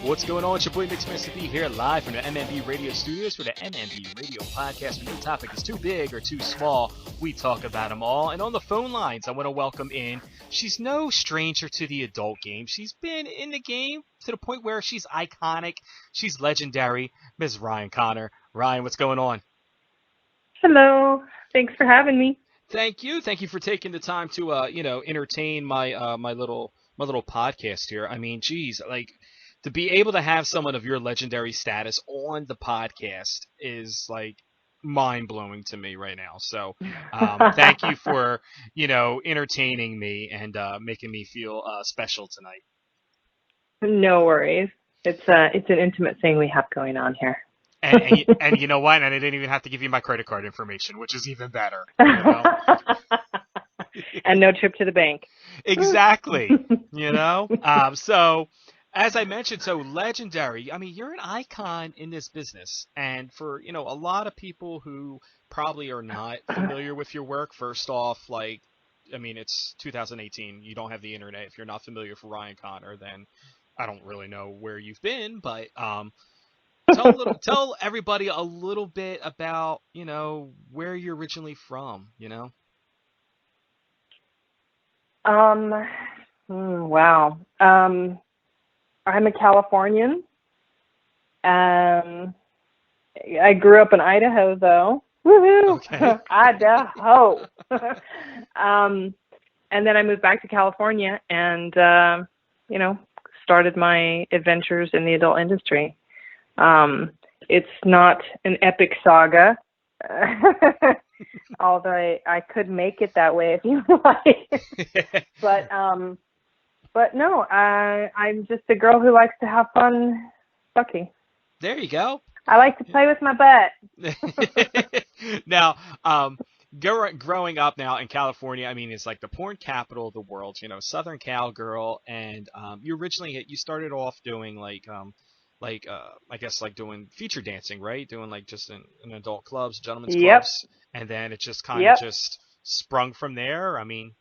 What's going on? It's your boy Mr. B here live from the MMB Radio Studios for the MMB Radio Podcast. When your topic is too big or too small, we talk about them all. And on the phone lines, I want to welcome in. She's no stranger to the adult game. She's been in the game to the point where she's iconic. She's legendary. Ms. Ryan Connor. Ryan, what's going on? Hello. Thanks for having me. Thank you. Thank you for taking the time to, entertain my my little podcast here. I mean, geez, like, to be able to have someone of your legendary status on the podcast is like mind-blowing to me right now. So thank you for, entertaining me and making me feel special tonight. No worries. It's an intimate thing we have going on here. And you know what? And I didn't even have to give you my credit card information, which is even better. And no trip to the bank. Exactly. So as I mentioned, so legendary. I mean, you're an icon in this business. And for, a lot of people who probably are not familiar with your work, first off, it's 2018. You don't have the internet. If you're not familiar with Ryan Connor, then I don't really know where you've been. But tell everybody a little bit about, where you're originally from, Wow. I'm a Californian. I grew up in Idaho, though. Woohoo! Okay. Idaho. And then I moved back to California and, started my adventures in the adult industry. It's not an epic saga, although I could make it that way if you like. But no, I'm just a girl who likes to have fun fucking. There you go. I like to play with my butt. Now, growing up now in California, I mean, it's like the porn capital of the world, Southern Cal girl, and you started off doing I guess doing feature dancing, right? Doing just in adult clubs, gentlemen's clubs, and then it just kind of just sprung from there. I mean,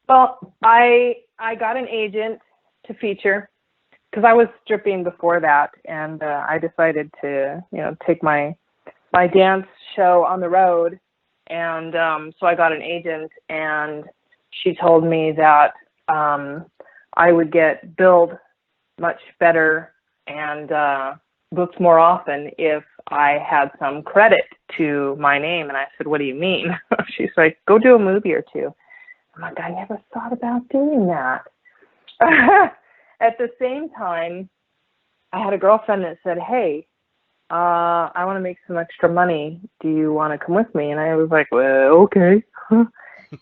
well, I got an agent to feature because I was stripping before that, and I decided to take my dance show on the road, and so I got an agent, and she told me that I would get billed much better and booked more often if I had some credit to my name. And I said, what do you mean? She's like, go do a movie or two. I'm like, I never thought about doing that. At the same time, I had a girlfriend that said, hey, I want to make some extra money. Do you want to come with me? And I was like, well, okay.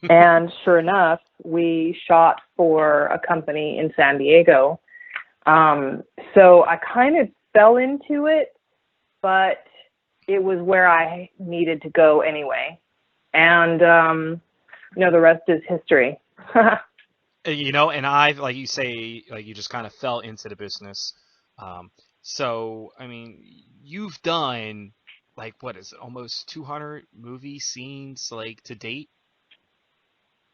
And sure enough, we shot for a company in San Diego. So I kind of fell into it, but it was where I needed to go anyway. And, the rest is history. And I've, like you say, you just kind of fell into the business. So, I mean, you've done, what is it, almost 200 movie scenes, to date?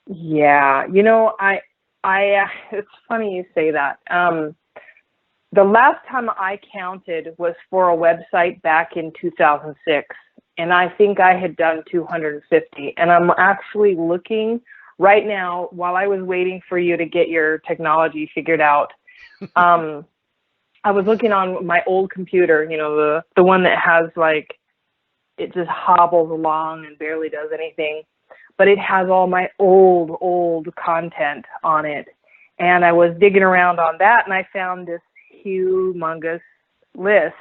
Yeah. It's funny you say that. The last time I counted was for a website back in 2006, and I think I had done 250. And I'm actually looking right now, while I was waiting for you to get your technology figured out, I was looking on my old computer, the one that has it just hobbles along and barely does anything, but it has all my old content on it. And I was digging around on that, and I found this humongous list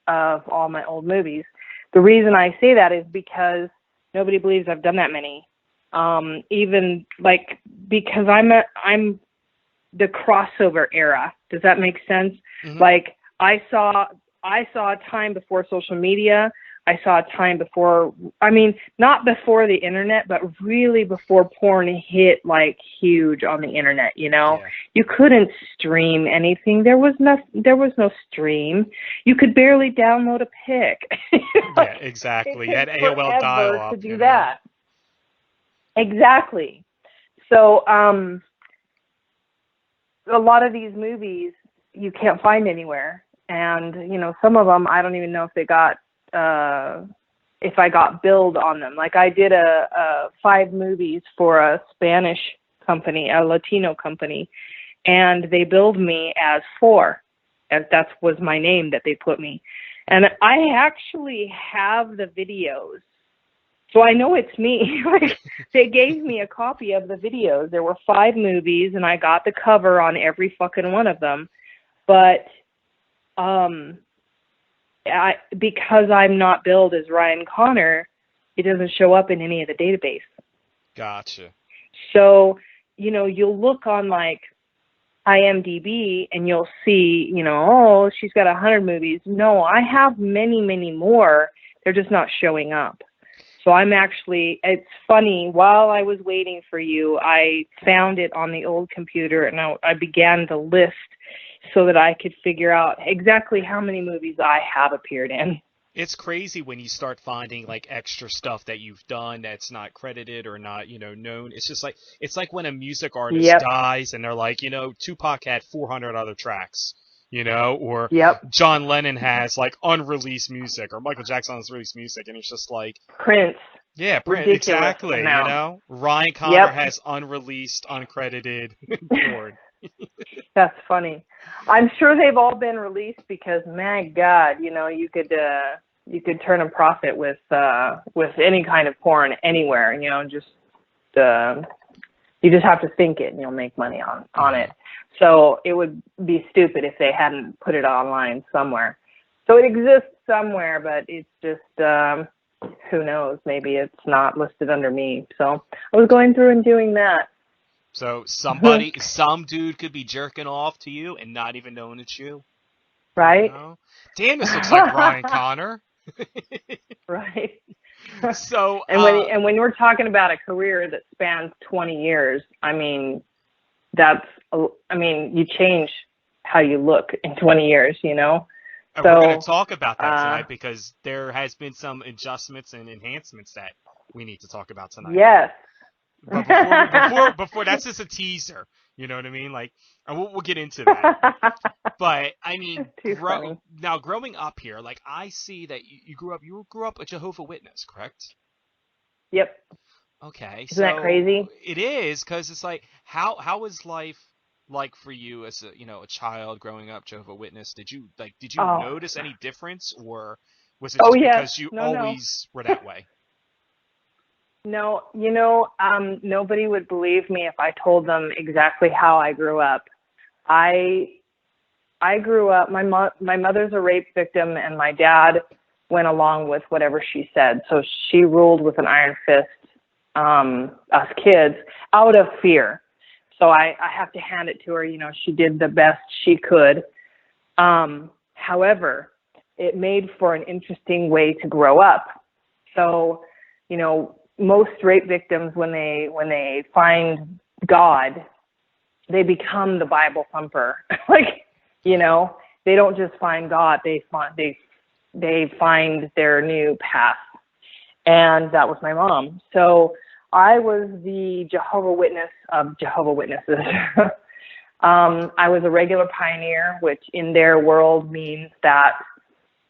of all my old movies. The reason I say that is because nobody believes I've done that many. Because I'm the crossover era. Does that make sense? Mm-hmm. I saw a time before social media. I saw a time before, not before the internet, but really before porn hit huge on the internet, Yeah. You couldn't stream anything. There was no stream. You could barely download a pic. Yeah, exactly. You had AOL dial-up. To do that. Exactly. So, a lot of these movies you can't find anywhere. And, some of them, I don't even know if they got, if I got billed on them. Like I did a 5 movies for a Spanish company, a Latino company, and they billed me as 4. As that was my name that they put me. And I actually have the videos. So I know it's me. Like, they gave me a copy of the videos. There were 5 movies, and I got the cover on every fucking one of them. But because I'm not billed as Ryan Connor, it doesn't show up in any of the database. Gotcha. So, you'll look on like IMDb and you'll see, oh, she's got 100 movies. No, I have many, many more. They're just not showing up. So it's funny, while I was waiting for you, I found it on the old computer and I began to list so that I could figure out exactly how many movies I have appeared in. It's crazy when you start finding like extra stuff that you've done that's not credited or not, known. It's like when a music artist dies and they're like, Tupac had 400 other tracks, or John Lennon has like unreleased music, or Michael Jackson has released music, and it's just like Prince. Yeah, Prince, exactly. Ryan Connor has unreleased, uncredited porn. That's funny. I'm sure they've all been released because, my God, you could turn a profit with any kind of porn anywhere. You just have to think it and you'll make money on it. So it would be stupid if they hadn't put it online somewhere. So it exists somewhere, but it's just who knows? Maybe it's not listed under me. So I was going through and doing that. So some dude could be jerking off to you and not even knowing it's you. Right? Damn, this looks like Ryan Connor. Right. So and when we're talking about a career that spans 20 years, you change how you look in 20 years, And we're going to talk about that tonight because there has been some adjustments and enhancements that we need to talk about tonight. Yes. But before that's just a teaser, you know what I mean? Like, and we'll get into that. But now growing up here, like I see that you grew up a Jehovah Witness, correct? Yep. Okay. Isn't that crazy? It is, because it's like how was life like for you as a child growing up Jehovah Witness? Did you notice any difference, or was it just because you always were that way? No, nobody would believe me if I told them exactly how I grew up. I grew up, my mother's a rape victim, and my dad went along with whatever she said. So she ruled with an iron fist, us kids, out of fear. So I have to hand it to her. She did the best she could. However, it made for an interesting way to grow up. So, most rape victims, when they find God, they become the Bible thumper. They don't just find God; they find their new path, and that was my mom. So I was the Jehovah Witness of Jehovah Witnesses. I was a regular pioneer, which in their world means that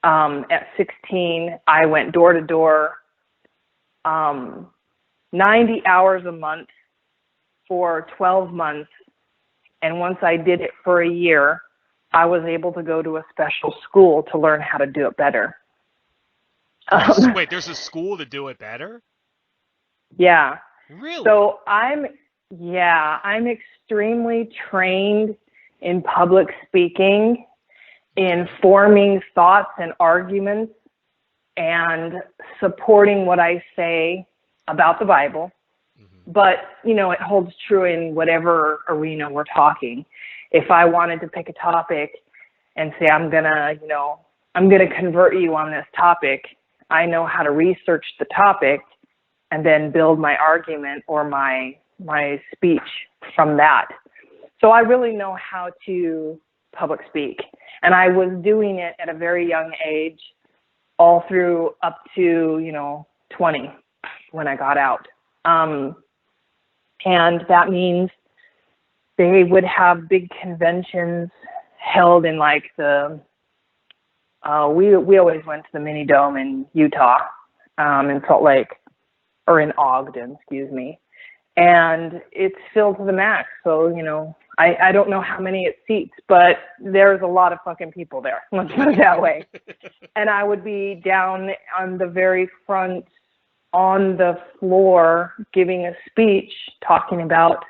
at 16 I went door to door. 90 hours a month for 12 months. And once I did it for a year, I was able to go to a special school to learn how to do it better. Wait, there's a school to do it better? Yeah. Really? So I'm extremely trained in public speaking, in forming thoughts and arguments, and supporting what I say about the Bible. Mm-hmm. But, it holds true in whatever arena we're talking. If I wanted to pick a topic and say, I'm going to convert you on this topic, I know how to research the topic and then build my argument or my speech from that. So I really know how to public speak. And I was doing it at a very young age, all through up to, 20 when I got out. And that means they would have big conventions held in like we always went to the mini dome in Utah, in Salt Lake, or in Ogden, excuse me. And it's filled to the max. So, you know, I don't know how many it seats, but there's a lot of fucking people there. Let's put it that way. And I would be down on the very front, on the floor, giving a speech, talking about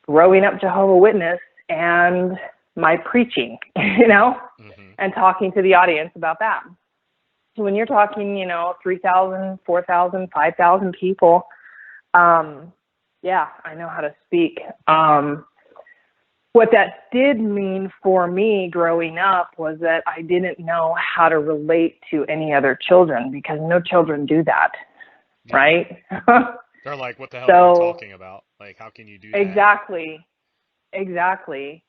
growing up Jehovah Witness and my preaching, you know, and talking to the audience about that. So when you're talking, you know, 3,000, 4,000, 5,000 people, yeah, I know how to speak. What that did mean for me growing up was that I didn't know how to relate to any other children, because no children do that, right? They're like, what the hell are you talking about? Like, how can you do that? Exactly.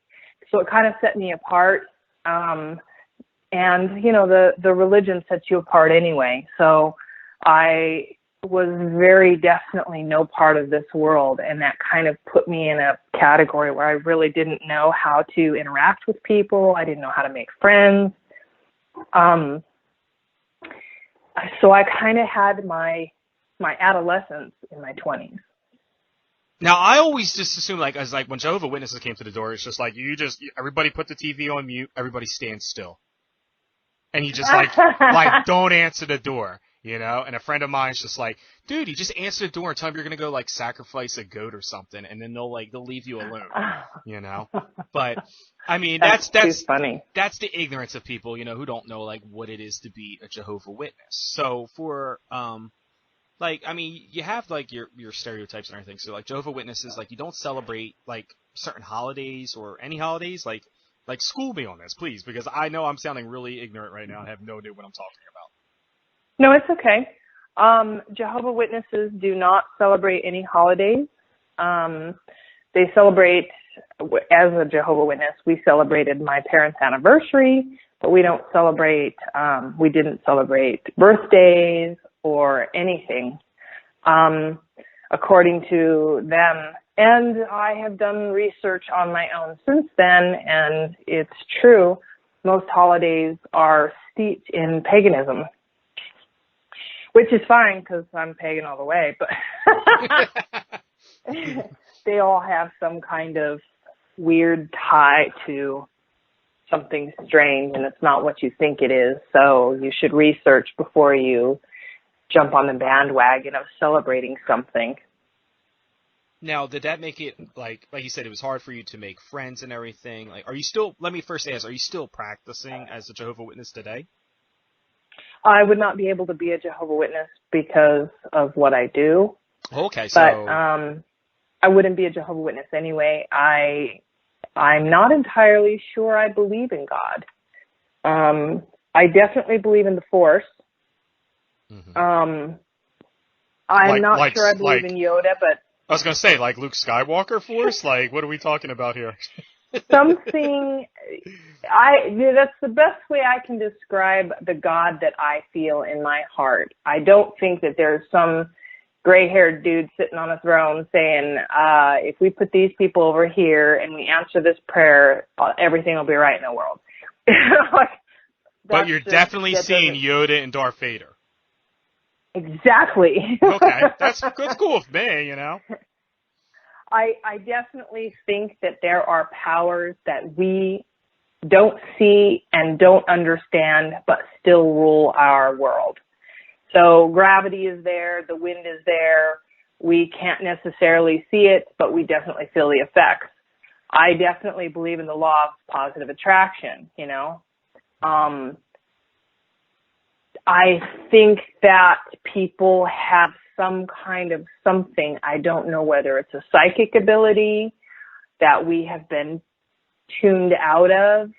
So it kind of set me apart. And, you know, the religion sets you apart anyway. So I was very definitely no part of this world, and that kind of put me in a category where I really didn't know how to interact with people. I didn't know how to make friends. So I kind of had my adolescence in my 20s. Now, I always just assume, like, as like when Jehovah Witnesses came to the door, it's just like everybody put the TV on mute, everybody stand still, and you just like don't answer the door. You know, and a friend of mine's just like, dude, you just answer the door and tell them you're going to go, like, sacrifice a goat or something, and then they'll leave you alone, you know? But, I mean, that's funny. That's the ignorance of people, you know, who don't know, like, what it is to be a Jehovah Witness. So for, like, I mean, you have, like, your stereotypes and everything. So, like, Jehovah Witnesses, like, you don't celebrate, like, certain holidays or any holidays. Like, school me on this, please, because I know I'm sounding really ignorant right now and have no idea what I'm talking about. No, it's okay. Jehovah Witnesses do not celebrate any holidays. They celebrate, as a Jehovah Witness, we celebrated my parents' anniversary, but we didn't celebrate birthdays or anything, according to them. And I have done research on my own since then, and it's true. Most holidays are steeped in paganism. Which is fine, because I'm pagan all the way, but they all have some kind of weird tie to something strange, and it's not what you think it is. So you should research before you jump on the bandwagon of celebrating something. Now, did that make it, like you said, it was hard for you to make friends and everything? Like, let me first ask, are you still practicing as a Jehovah Witness today? I would not be able to be a Jehovah Witness because of what I do. Okay, so... But I wouldn't be a Jehovah Witness anyway. I'm not entirely sure I believe in God. I definitely believe in the Force. I'm not sure I believe in Yoda, but... I was going to say, like Luke Skywalker Force? Like, what are we talking about here? Something... that's the best way I can describe the God that I feel in my heart. I don't think that there's some gray-haired dude sitting on a throne saying, if we put these people over here and we answer this prayer, everything will be right in the world. But you're definitely seeing Yoda and Darth Vader. Exactly. Okay, that's cool with me, you know. I definitely think that there are powers that we don't see and don't understand, but still rule our world. So gravity is there, the wind is there. We can't necessarily see it, but we definitely feel the effects. I definitely believe in the law of positive attraction, you know. I think that people have some kind of something. I don't know whether it's a psychic ability that we have been tuned out of.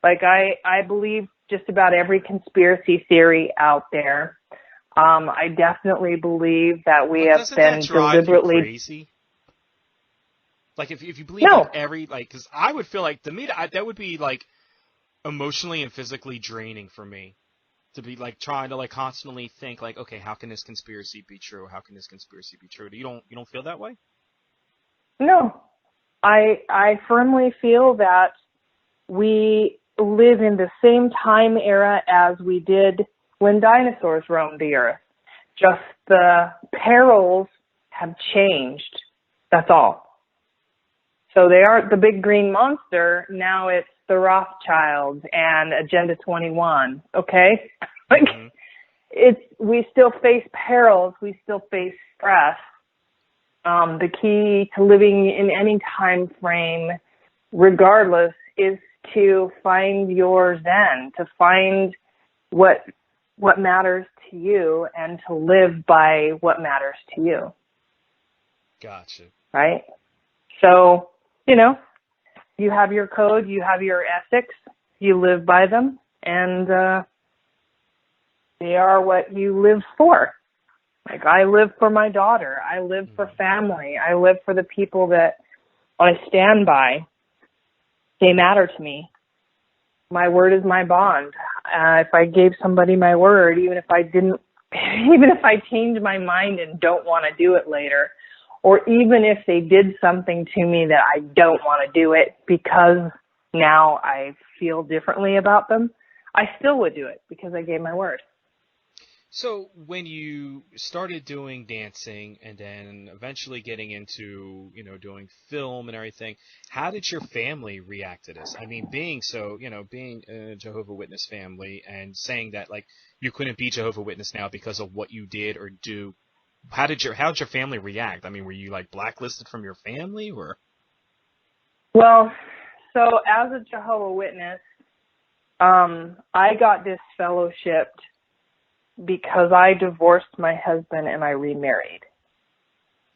Like I believe just about every conspiracy theory out there. I definitely believe that we have been deliberately crazy. Like if you believe in every, like, because I would feel like, to me that would be like emotionally and physically draining for me to be like trying to like constantly think like, okay, how can this conspiracy be true? How can this conspiracy be true? You don't feel that way? No, I firmly feel that we live in the same time era as we did when dinosaurs roamed the earth. Just the perils have changed. That's all. So they aren't the big green monster. Now it's the Rothschilds and Agenda 21. Okay? Like, we still face perils. We still face stress. The key to living in any time frame, regardless, is to find your zen, to find what matters to you and to live by what matters to you. Gotcha. Right? So, you have your code, you have your ethics, you live by them, and they are what you live for. Like, I live for my daughter. I live for family. I live for the people that I stand by. They matter to me. My word is my bond. If I gave somebody my word, even if I change my mind and don't want to do it later, or even if they did something to me that I don't want to do it because now I feel differently about them, I still would do it because I gave my word. So when you started doing dancing and then eventually getting into, doing film and everything, how did your family react to this? I mean, being a Jehovah Witness family and saying that, like, you couldn't be Jehovah Witness now because of what you did or do, how did your family react? I mean, were you, like, blacklisted from your family, or? Well, so as a Jehovah Witness, I got disfellowshipped because I divorced my husband and I remarried.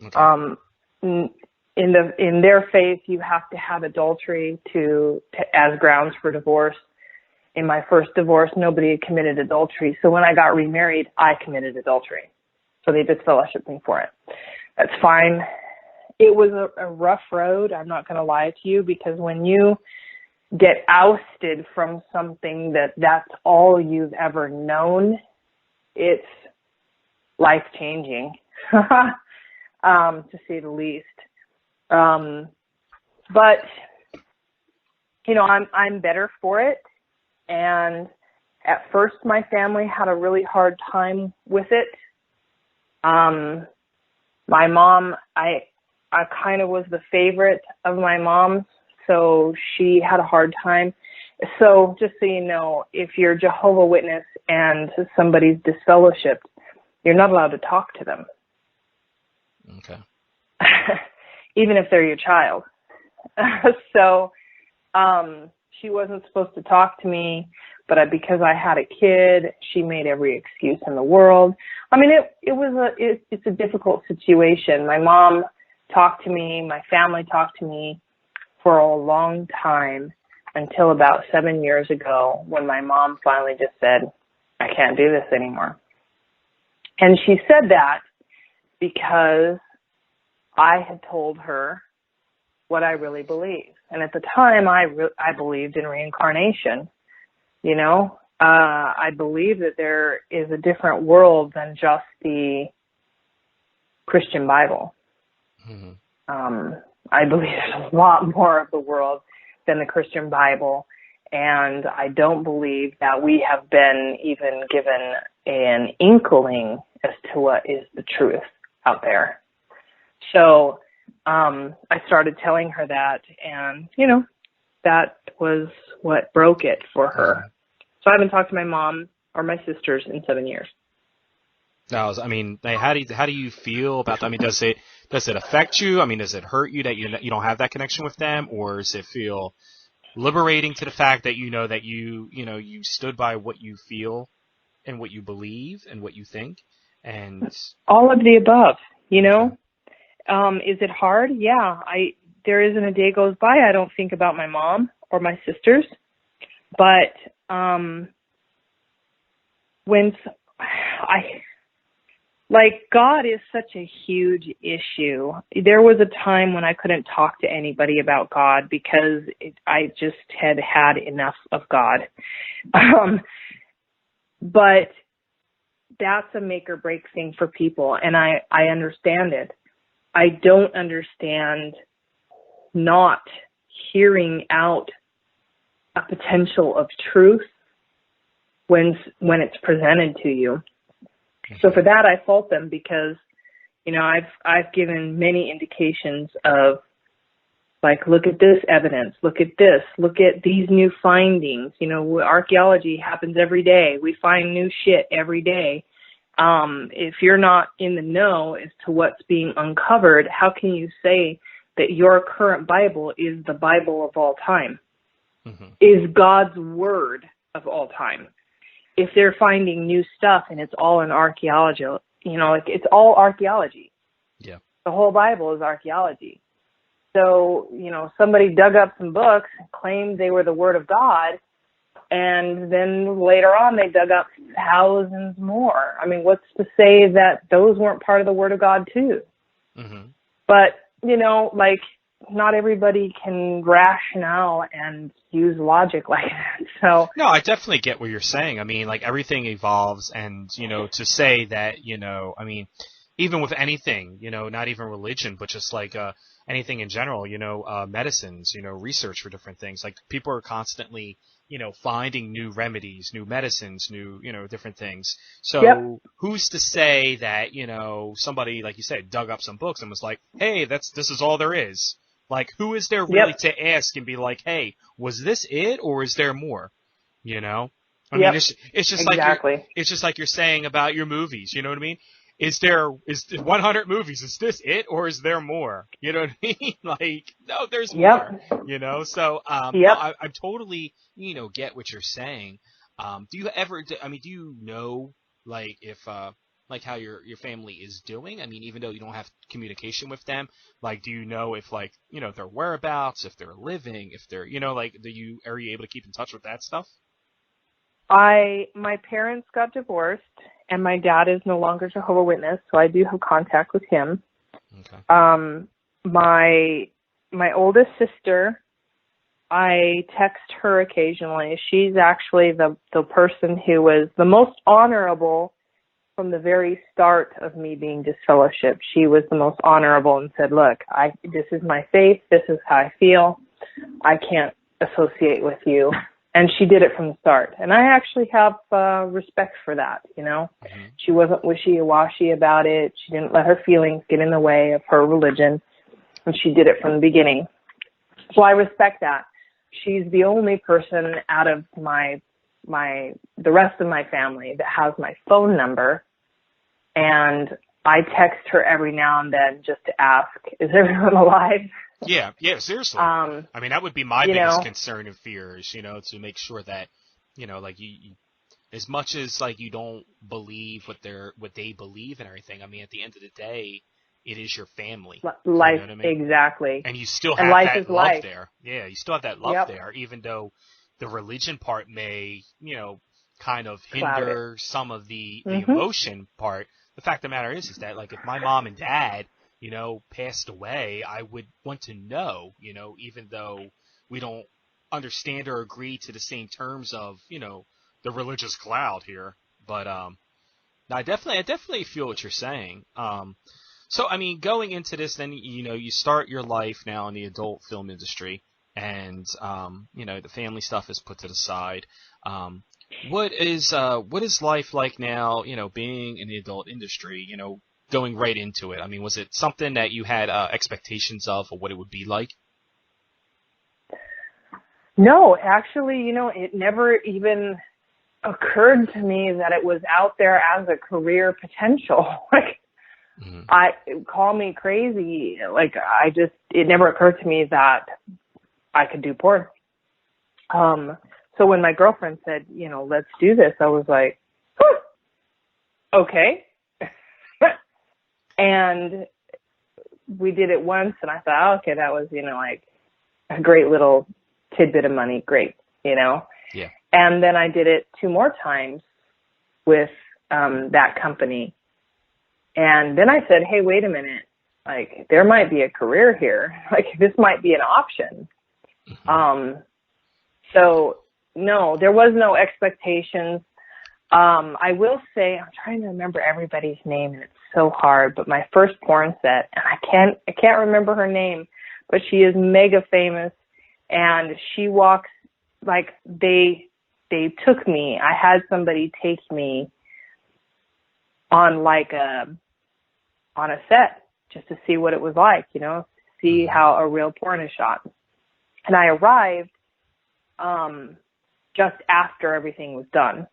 Okay. In their faith, you have to have adultery as grounds for divorce. In my first divorce, nobody had committed adultery. So when I got remarried, I committed adultery. So they disfellowshipped me for it. That's fine. It was a rough road. I'm not going to lie to you, because when you get ousted from something that's all you've ever known, it's life-changing, to say the least. But, I'm better for it. And at first, my family had a really hard time with it. My mom, I kind of was the favorite of my mom's, so she had a hard time. So just so you know, if you're Jehovah Witness and somebody's disfellowshipped, you're not allowed to talk to them. Okay. Even if they're your child. So she wasn't supposed to talk to me, but because I had a kid, she made every excuse in the world. I mean, it's a difficult situation. My mom talked to me, my family talked to me for a long time, until about 7 years ago, when my mom finally just said, I can't do this anymore. And she said that because I had told her what I really believed. And at the time, I believed in reincarnation. I believe that there is a different world than just the Christian Bible. Mm-hmm. I believe there's a lot more of the world than the Christian Bible, and I don't believe that we have been even given an inkling as to what is the truth out there. So I started telling her that, and, that was what broke it for her. So I haven't talked to my mom or my sisters in 7 years. Now, I mean, how do you feel about that? I mean, does it affect you? I mean, does it hurt you that you don't have that connection with them, or does it feel liberating to the fact that that you stood by what you feel and what you believe and what you think, and all of the above? Is it hard? Yeah, there isn't a day goes by I don't think about my mom or my sisters, but God is such a huge issue. There was a time when I couldn't talk to anybody about God because I just had enough of God. But that's a make or break thing for people, and I understand it. I don't understand not hearing out a potential of truth when it's presented to you. So for that, I fault them because, you know, I've given many indications of, like, look at this evidence, look at this, look at these new findings. You know, archaeology happens every day. We find new shit every day. If you're not in the know as to what's being uncovered, how can you say that your current Bible is the Bible of all time? Mm-hmm. Is God's word of all time? If they're finding new stuff and it's all in archaeology, you know, like, it's all archaeology. Yeah. The whole Bible is archaeology. So, you know, somebody dug up some books and claimed they were the Word of God, and then later on they dug up thousands more. I mean, what's to say that those weren't part of the Word of God too? Mm-hmm. But, you know, like, not everybody can rationale and use logic like that. So no, I definitely get what you're saying. I mean, like, everything evolves, and, you know, to say that, you know, I mean, even with anything, you know, not even religion, but just like anything in general, you know, medicines, you know, research for different things. Like, people are constantly, you know, finding new remedies, new medicines, new, you know, different things. So yep. Who's to say that, you know, somebody, like you said, dug up some books and was like, hey, this is all there is. Like, who is there really to ask and be like, hey, was this it, or is there more? You know? I mean, it's just exactly. like it's just like you're saying about your movies, you know what I mean? Is 100 movies, is this it, or is there more? You know what I mean? Like, no, there's more, you know? So, no, I totally, you know, get what you're saying. Do you know, like, if, like, how your family is doing? I mean, even though you don't have communication with them, like, do you know if, like, you know, their whereabouts, if they're living, if they're, you know, like, are you able to keep in touch with that stuff? My parents got divorced, and my dad is no longer Jehovah Witness, so I do have contact with him. Okay. My oldest sister, I text her occasionally. She's actually the person who was the most honorable from the very start of me being disfellowshipped. She was the most honorable and said, look, this is my faith. This is how I feel. I can't associate with you. And she did it from the start. And I actually have respect for that, you know. Mm-hmm. She wasn't wishy-washy about it. She didn't let her feelings get in the way of her religion. And she did it from the beginning. So I respect that. She's the only person out of the rest of my family that has my phone number. And I text her every now and then just to ask, is everyone alive? Yeah, seriously. I mean, that would be my biggest concern and fear is, you know, to make sure that, you know, like, you as much as, like, you don't believe what they believe and everything, I mean, at the end of the day, it is your family. Life, you know what I mean? Exactly. And you still have that love there. Yeah, you still have that love there, even though the religion part may, you know, kind of hinder some of the emotion part. The fact of the matter is that, like, if my mom and dad, you know, passed away, I would want to know, you know, even though we don't understand or agree to the same terms of, you know, the religious cloud here. But I definitely feel what you're saying. So, I mean, going into this, then, you know, you start your life now in the adult film industry, and, you know, the family stuff is put to the side. What is life like now, you know, being in the adult industry, you know, going right into it? I mean, was it something that you had expectations of what it would be like? No, actually, you know, it never even occurred to me that it was out there as a career potential. Like, call me crazy. Like, it never occurred to me that I could do porn. So when my girlfriend said, you know, let's do this, I was like, okay. And we did it once, and I thought, okay, that was, you know, like a great little tidbit of money. Great, you know? Yeah. And then I did it 2 more times with that company. And then I said, hey, wait a minute. Like, there might be a career here. Like, this might be an option. So, no, there was no expectations. I will say, I'm trying to remember everybody's name, and it's so hard, but my first porn set, and I can't remember her name, but she is mega famous, and she walks like they took me. I had somebody take me on like on a set just to see what it was like, you know, see how a real porn is shot. And I arrived just after everything was done.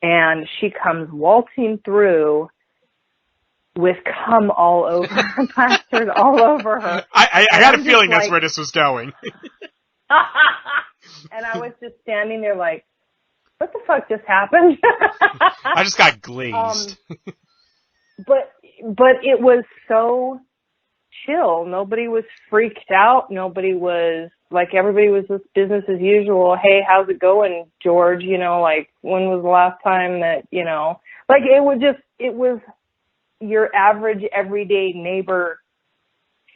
And she comes waltzing through with cum all over her, plastered all over her. I had a feeling that's where this was going. And I was just standing there like, what the fuck just happened? I just got glazed. But it was so chill. Nobody was freaked out. Nobody was like, everybody was just business as usual. Hey, how's it going, George? You know, like, when was the last time that, you know, like, it was your average everyday neighbor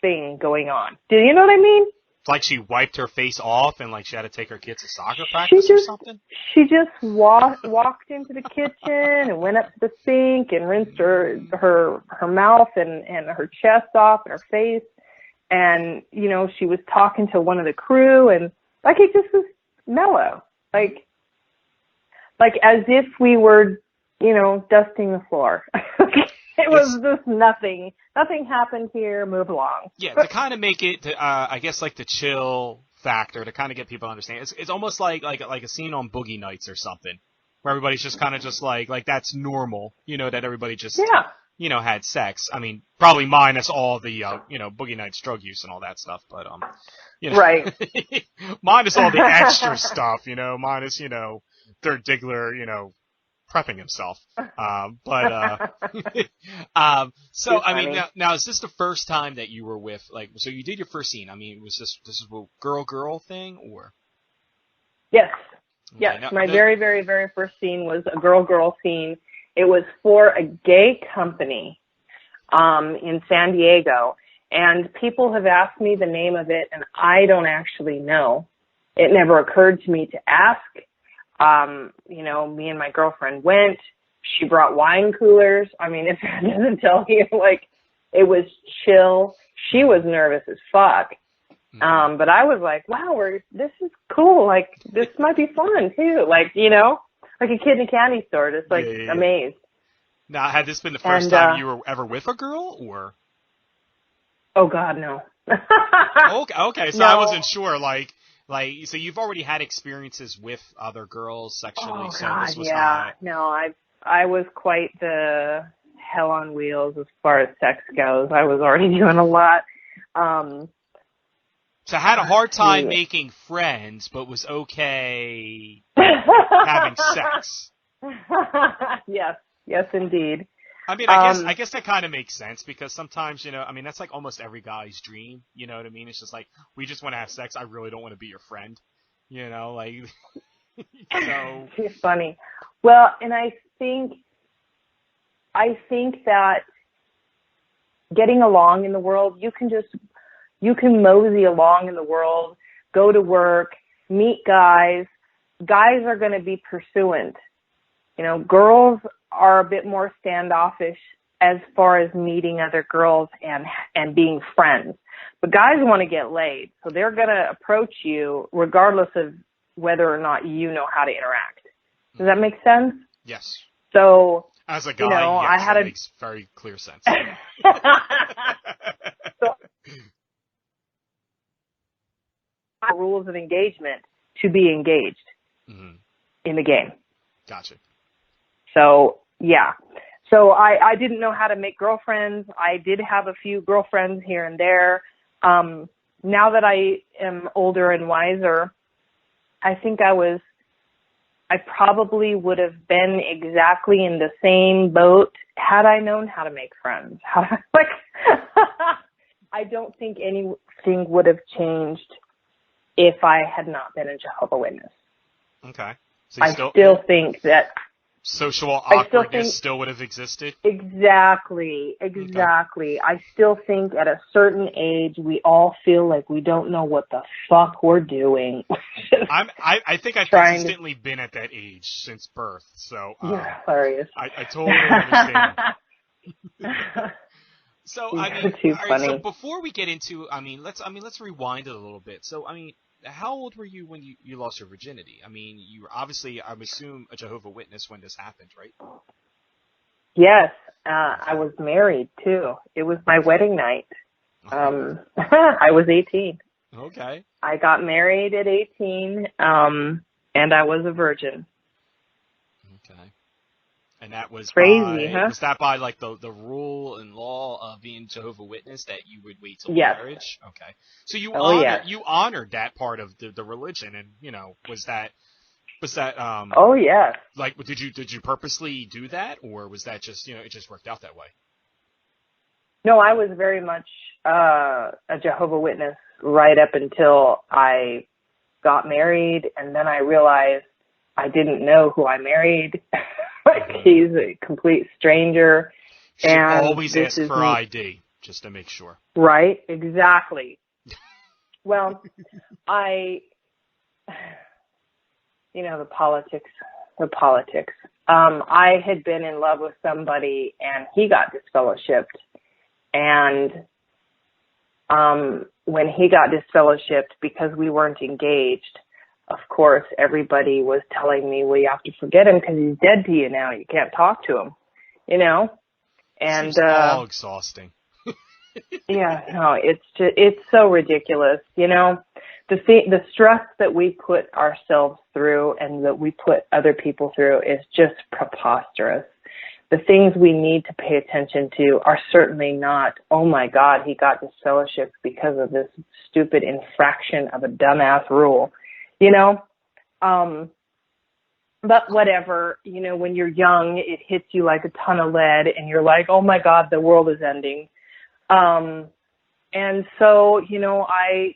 thing going on. Do you know what I mean? Like she wiped her face off and like she had to take her kids to soccer practice or something? She just walked into the kitchen and went up to the sink and rinsed her mouth and her chest off and her face. And, you know, she was talking to one of the crew and like it just was mellow. Like as if we were, you know, dusting the floor. It was just nothing. Nothing happened here. Move along. Yeah, to kind of make it, I guess, like the chill factor to kind of get people to understand. It's almost like a scene on Boogie Nights or something, where everybody's just kind of just like that's normal, you know, that everybody just, you know, had sex. I mean, probably minus all the, you know, Boogie Nights drug use and all that stuff, but you know, right. minus all the extra stuff, you know, minus, you know, Dirk Diggler, you know, prepping himself. So I mean, now is this the first time that you were with, like, so you did your first scene? I mean, was this is a girl thing or? Yes. Okay, yes. My very, very, very first scene was a girl scene. It was for a gay company, in San Diego. And people have asked me the name of it and I don't actually know. It never occurred to me to ask. You know, me and my girlfriend went. She brought wine coolers. I mean, if that doesn't tell you, like, it was chill. She was nervous as fuck. But I was like, wow, this is cool. Like, this might be fun too. Like, you know, like a kid in a candy store, just like amazed. Now, had this been the first time you were ever with a girl, or? Oh God, no. Okay. So no. I wasn't sure. Like, so you've already had experiences with other girls sexually. Oh so God, this was yeah. No, I was quite the hell on wheels as far as sex goes. I was already doing a lot. So had a hard time making friends, but was okay having sex. Yes, indeed. I mean, I guess that kind of makes sense because sometimes, you know, I mean, that's like almost every guy's dream. You know what I mean? It's just like, we just want to have sex. I really don't want to be your friend. You know, like, so. It's funny. Well, and I think that getting along in the world, you can mosey along in the world, go to work, meet guys. Guys are going to be pursuant. You know, girls are a bit more standoffish as far as meeting other girls and being friends. But guys want to get laid, so they're going to approach you regardless of whether or not you know how to interact. Does that make sense? Yes. So, as a guy, you know, yes, that makes very clear sense. So, rules of engagement to be engaged in the game. Gotcha. So, yeah. So I didn't know how to make girlfriends. I did have a few girlfriends here and there. Now that I am older and wiser, I think I probably would have been exactly in the same boat had I known how to make friends. I don't think anything would have changed if I had not been a Jehovah Witness. Okay. So I still think that social awkwardness still would have existed? Exactly. Okay. I still think at a certain age, we all feel like we don't know what the fuck we're doing. I think I've consistently been at that age since birth, so you're hilarious. I totally understand. So I mean, all right, so before we get into, let's rewind it a little bit. So I mean, how old were you when you lost your virginity? I mean, you were obviously, I would assume, a Jehovah Witness when this happened, right? Yes, I was married too. It was my wedding night. I was 18. Okay. I got married at 18, and I was a virgin. Okay. And that was Crazy, huh? was that by like the rule and law of being Jehovah Witness that you would wait till Yes. marriage? Okay. So you Yes. you honored that part of the religion, and was that Oh yes. like did you purposely do that, or was that just it just worked out that way? No, I was very much a Jehovah Witness right up until I got married, and then I realized I didn't know who I married. Like, he's a complete stranger. Should and always ask for ID, just to make sure. Right? Exactly. Well, the politics. I had been in love with somebody, and he got disfellowshipped. And when he got disfellowshipped, because we weren't engaged, of course, everybody was telling me, well, you have to forget him because he's dead to you now. You can't talk to him, And seems all exhausting. Yeah, no, it's so ridiculous. The stress that we put ourselves through and that we put other people through is just preposterous. The things we need to pay attention to are certainly not, oh my God, he got disfellowshipped because of this stupid infraction of a dumbass rule, But whatever, when you're young, it hits you like a ton of lead and you're like, oh my God, the world is ending. And so, I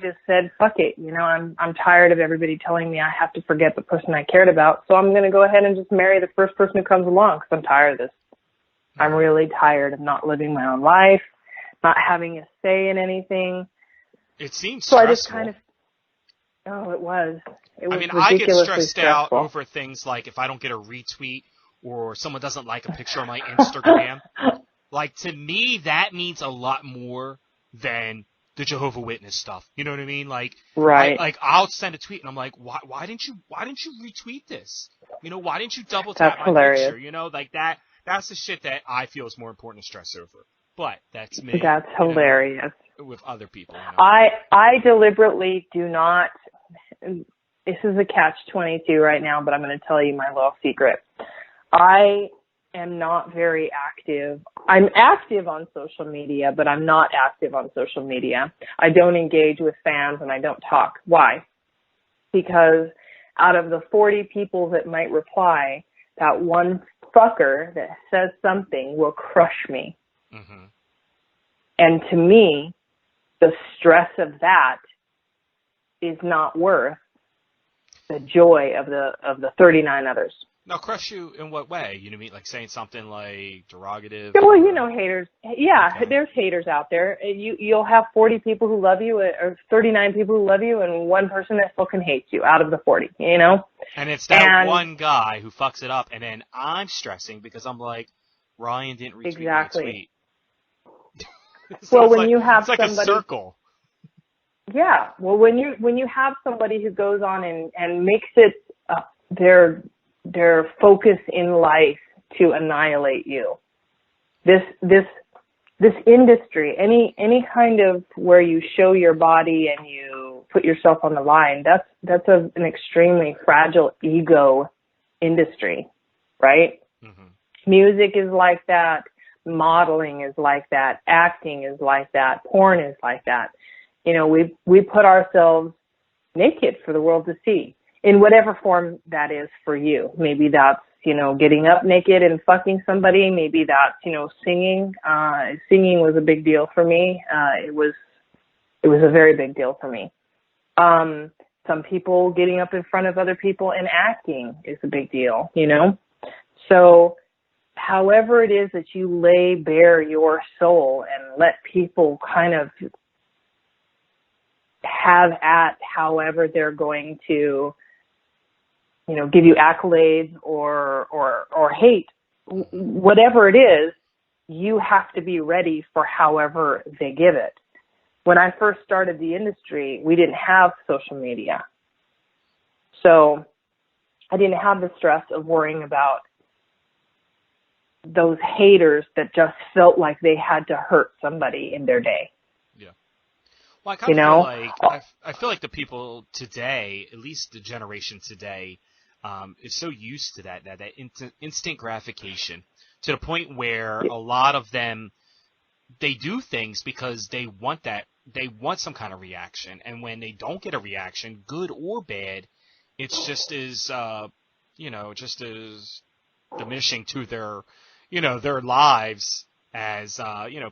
just said, fuck it. I'm tired of everybody telling me I have to forget the person I cared about. So I'm going to go ahead and just marry the first person who comes along because I'm tired of this. I'm really tired of not living my own life, not having a say in anything. It seems so stressful. I just kind of, it was I get stressed stressful. out over things like if I don't get a retweet or someone doesn't like a picture on my Instagram. Like, to me, that means a lot more than the Jehovah Witness stuff. You know what I mean? Like, right. I'll send a tweet and I'm like, why didn't you retweet this? Why didn't you double tap That's my hilarious. picture? Like that's the shit that I feel is more important to stress over. But that's me. That's hilarious. With other people. I deliberately do not. This is a catch-22 right now, but I'm going to tell you my little secret. I am not very active. I'm active on social media, but I'm not active on social media. I don't engage with fans and I don't talk. Why? Because out of the 40 people that might reply, that one fucker that says something will crush me. Mm-hmm. And to me, the stress of that is not worth the joy of the 39 others. Now, crush you in what way? You know what I mean? Like saying something like derogative? Well, haters. Yeah, okay. There's haters out there. You'll have 40 people who love you or 39 people who love you and one person that fucking hates you out of the 40, And it's that one guy who fucks it up, and then I'm stressing because I'm like, Ryan didn't retweet my tweet. So when you have somebody... It's like a circle. Yeah. Well, when you have somebody who goes on and makes it their focus in life to annihilate you, this industry, any kind of where you show your body and you put yourself on the line, that's an extremely fragile ego industry, right? Mm-hmm. Music is like that. Modeling is like that. Acting is like that. Porn is like that. We put ourselves naked for the world to see in whatever form that is for you. Maybe that's, getting up naked and fucking somebody. Maybe that's, singing. Singing was a big deal for me. It was a very big deal for me. Some people getting up in front of other people and acting is a big deal, So however it is that you lay bare your soul and let people kind of have at however they're going to, give you accolades or hate, whatever it is, you have to be ready for however they give it. when I first started the industry, we didn't have social media. So I didn't have the stress of worrying about those haters that just felt like they had to hurt somebody in their day. Yeah. Well, I kind of feel like I feel like the people today, at least the generation today, is so used to that instant gratification, to the point where a lot of them, they do things because they want some kind of reaction, and when they don't get a reaction, good or bad, it's just as just as diminishing to their lives as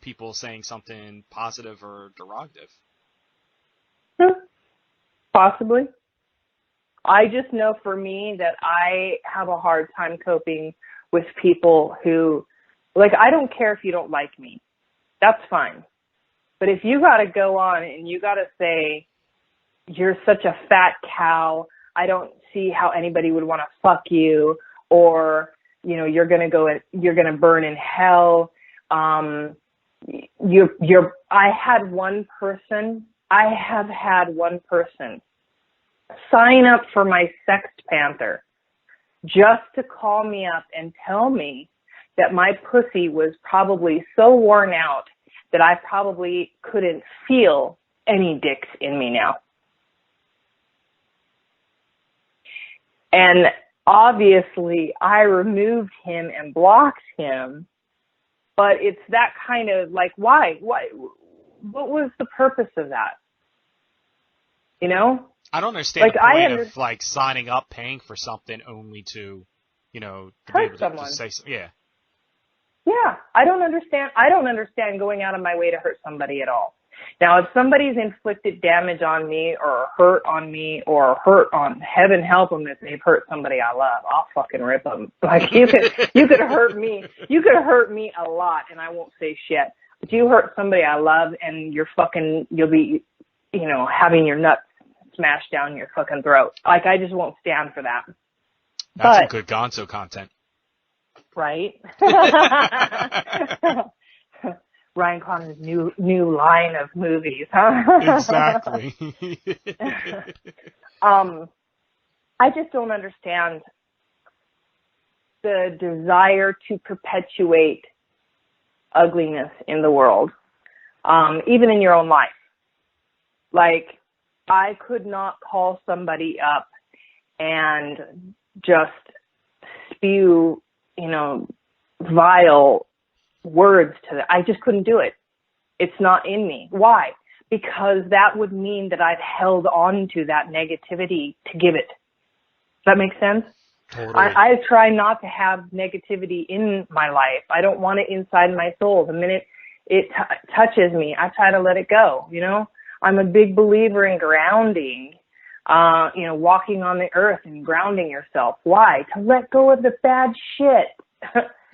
people saying something positive or derogative. Possibly. I just know for me that I have a hard time coping with people who, like, I don't care if you don't like me. That's fine. But if you got to go on and you got to say, you're such a fat cow, I don't see how anybody would want to fuck you, or, you're going to burn in hell. I have had one person sign up for my Sex Panther just to call me up and tell me that my pussy was probably so worn out that I probably couldn't feel any dicks in me now. And obviously I removed him and blocked him, but it's that kind of like, why? What was the purpose of that? I don't understand the point of like signing up, paying for something only to, to hurt be able someone. to say something. Yeah. Yeah, I don't understand going out of my way to hurt somebody at all. Now, if somebody's inflicted damage on me or hurt on me or hurt on, heaven help them if they've hurt somebody I love, I'll fucking rip them. Like, you could hurt me. You could hurt me a lot and I won't say shit. But you hurt somebody I love and you'll be, having your nuts smashed down your fucking throat. Like, I just won't stand for that. That's some good Gonzo content. Right? Ryan Connor's new line of movies, huh? Exactly. I just don't understand the desire to perpetuate ugliness in the world, even in your own life. Like, I could not call somebody up and just spew, vile words to them. I just couldn't do it. It's not in me. Why? Because that would mean that I've held on to that negativity to give it. Does that make sense? Totally. I try not to have negativity in my life. I don't want it inside my soul. The minute it touches me, I try to let it go. I'm a big believer in grounding, walking on the earth and grounding yourself. Why? To let go of the bad shit.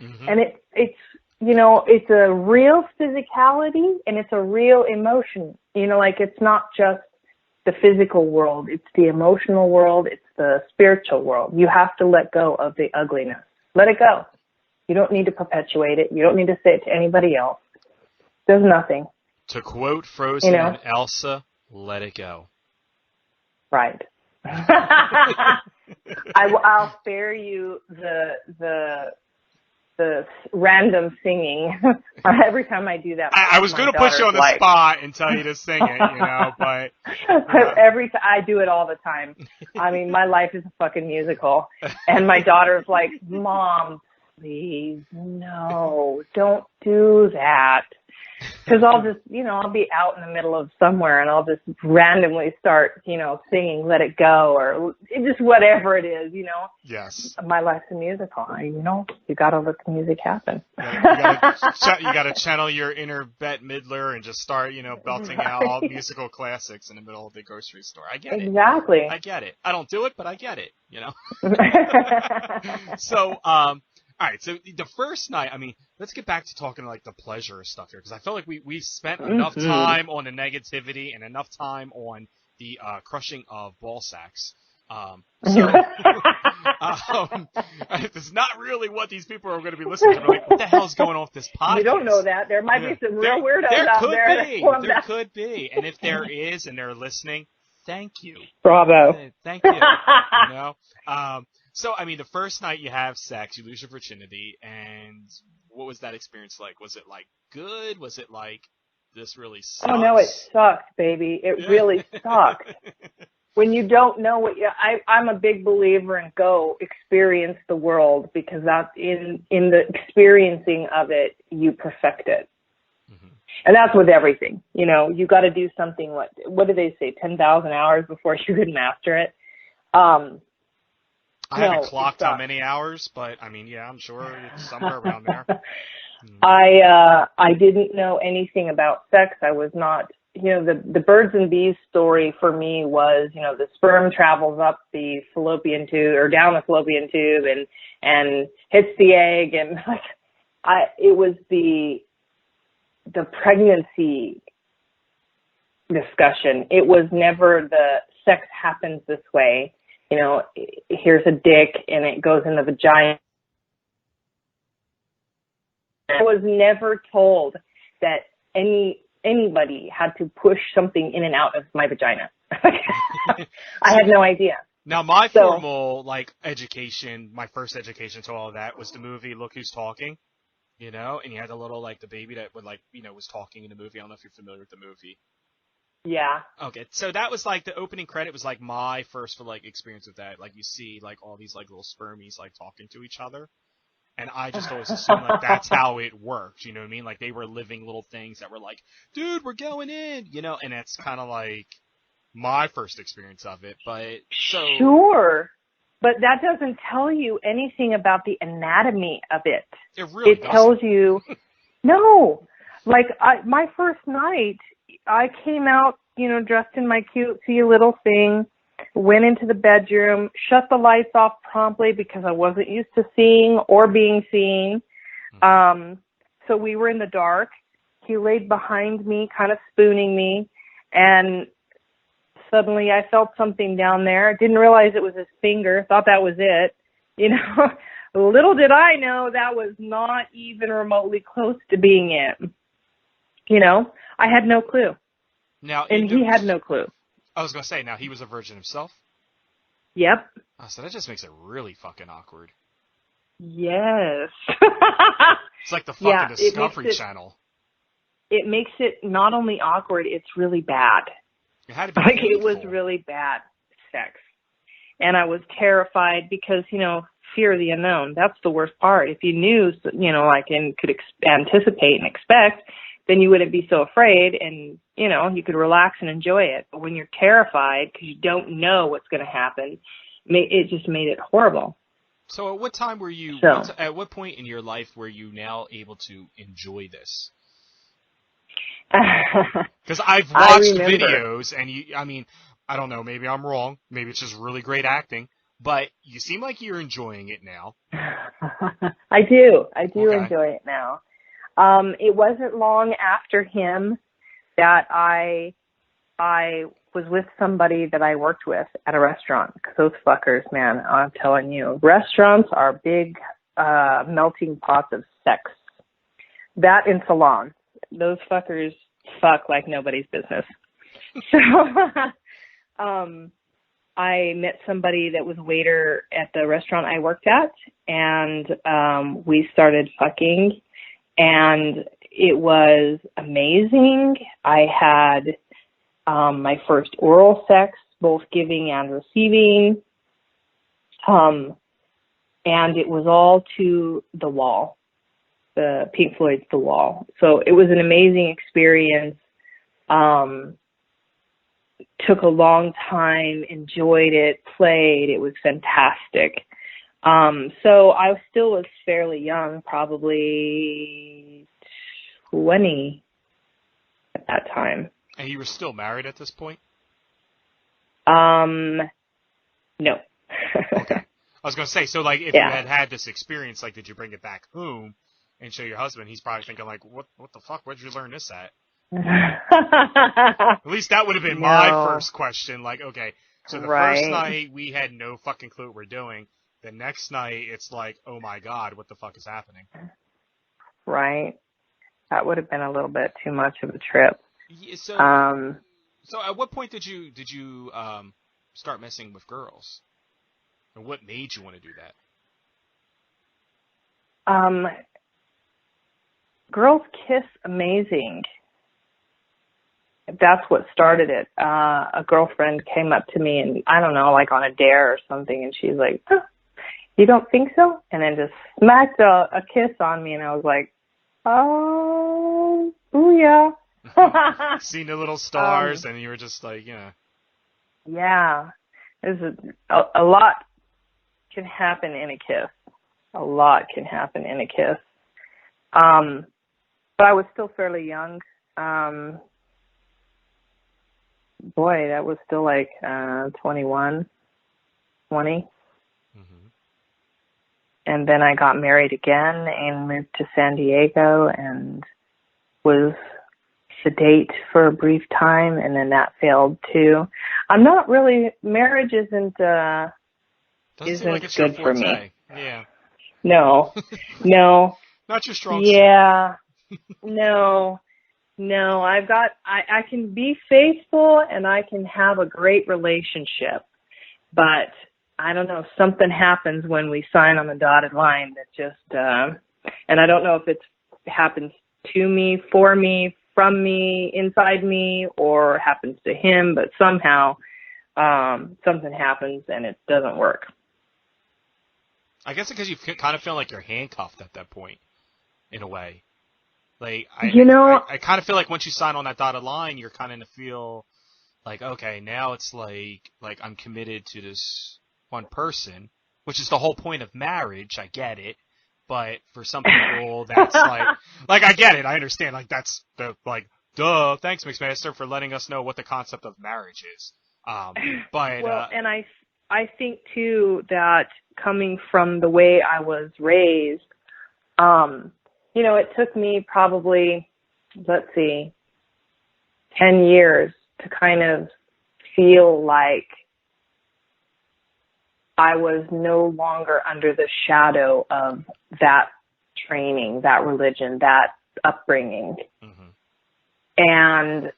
Mm-hmm. And it's a real physicality and it's a real emotion. It's not just the physical world. It's the emotional world. It's the spiritual world. You have to let go of the ugliness. Let it go. You don't need to perpetuate it. You don't need to say it to anybody else. There's nothing. To quote Frozen and Elsa, let it go. Right. I'll spare you the random singing. Every time I do that, I was going to put you on the spot and tell you to sing it, but I do it all the time. I mean, my life is a fucking musical, and my daughter's like, "Mom, please, no, don't do that." Because I'll just, I'll be out in the middle of somewhere and I'll just randomly start, singing "Let It Go" or just whatever it is, Yes. My life's a musical. You got to let the music happen. You got to channel your inner Bette Midler and just start, belting out all musical classics in the middle of the grocery store. I get it. Exactly. I get it. I don't do it, but I get it, So, all right, so the first night, let's get back to talking like the pleasure stuff here, because I feel like we spent enough time on the negativity and enough time on the crushing of ball sacks. So It's not really what these people are going to be listening to. They're like, what the hell's going on with this podcast? You don't know that. There might be some real weirdos out there. There could be. And if there is and they're listening, thank you. Bravo. Thank you. You know? So, I mean, the first night you have sex, you lose your virginity, and what was that experience like? Was it, like, good? Was it like, this really sucks? Oh, no, it sucked, baby. It really sucked. When you don't know what I'm a big believer in go experience the world, because that's in the experiencing of it, you perfect it. Mm-hmm. And that's with everything. You know, you got to do something, what do they say, 10,000 hours before you can master it? I haven't clocked how many hours, but I mean, yeah, I'm sure it's somewhere around there. I didn't know anything about sex. I was not, the birds and bees story for me was, the sperm travels up the fallopian tube or down the fallopian tube and hits the egg. And it was the pregnancy discussion. It was never the sex happens this way. Here's a dick and it goes in the vagina. I was never told that anybody had to push something in and out of my vagina. I had no idea. Now, my formal, education, my first education to all of that was the movie Look Who's Talking, and you had the little, the baby that would, was talking in the movie. I don't know if you're familiar with the movie. Yeah. Okay, so that was, the opening credit was, my first, experience with that. You see, all these, little spermies, talking to each other. And I just always assumed, that's how it worked, you know what I mean? They were living little things that were dude, we're going in, and that's kind of, my first experience of it, but so... Sure, but that doesn't tell you anything about the anatomy of it. It really doesn't. Tells you... No! My first night, I came out, dressed in my cutesy little thing, went into the bedroom, shut the lights off promptly because I wasn't used to seeing or being seen. So we were in the dark. He laid behind me, kind of spooning me, and suddenly I felt something down there. Didn't realize it was his finger. Thought that was it. Little did I know that was not even remotely close to being it. I had no clue. Now, and he had no clue. I was going to say, now he was a virgin himself? Yep. Oh, so that just makes it really fucking awkward. Yes. It's like the fucking Discovery Channel. It makes it not only awkward, it's really bad. It had to be painful. It was really bad sex. And I was terrified because, fear of the unknown. That's the worst part. If you knew, and could anticipate and expect, then you wouldn't be so afraid and, you could relax and enjoy it. But when you're terrified because you don't know what's going to happen, it just made it horrible. So at what time were you, at what point in your life were you now able to enjoy this? Because I've watched videos and I don't know, maybe I'm wrong. Maybe it's just really great acting. But you seem like you're enjoying it now. I do. Enjoy it now. It wasn't long after him that I was with somebody that I worked with at a restaurant. Because those fuckers, man, I'm telling you, restaurants are big melting pots of sex. That in salons. Those fuckers fuck like nobody's business. So I met somebody that was a waiter at the restaurant I worked at, and we started fucking. And it was amazing. I had my first oral sex, both giving and receiving. And it was all to The Wall, the Pink Floyd's The Wall. So it was an amazing experience. Took a long time, enjoyed it, played. It was fantastic. So I still was fairly young, probably 20 at that time. And you were still married at this point? No. Okay. I was going to say, so if you had this experience, did you bring it back home and show your husband? He's probably thinking what the fuck? Where'd you learn this at? At least that would have been my first question. Okay, so the first night we had no fucking clue what we're doing. The next night, it's like, oh my God, what the fuck is happening? Right. That would have been a little bit too much of a trip. Yeah, so at what point did you start messing with girls? And what made you want to do that? Girls kiss amazing. That's what started it. A girlfriend came up to me and, I don't know, like on a dare or something, and she's like, huh, you don't think so? And then just smacked a kiss on me, and I was like, oh, booyah. Seen the little stars, and you were just like, yeah. Yeah. There's a lot can happen in a kiss. A lot can happen in a kiss. But I was still fairly young. Boy, that was still like 21, 20. Mm-hmm. And then I got married again and moved to San Diego and was sedate for a brief time, and then that failed too. I'm not really, marriage isn't Doesn't seem like it's good your for forte. me. Yeah. No. Not your strong suit. Yeah. No, I can be faithful and I can have a great relationship, but I don't know, something happens when we sign on the dotted line that just, and I don't know if it happens to me, for me, from me, inside me, or happens to him, but somehow, something happens and it doesn't work. I guess because you kind of feel like you're handcuffed at that point, in a way. Like, I kind of feel like once you sign on that dotted line, you're kind of feel like, okay, now it's like I'm committed to this one person, which is the whole point of marriage. I get it. But for some people, that's like, I get it. I understand. Like, that's duh. Thanks, Mixmaster, for letting us know what the concept of marriage is. Well, and I think too that coming from the way I was raised, it took me probably, 10 years to kind of feel like I was no longer under the shadow of that training, that religion, that upbringing. Mm-hmm. And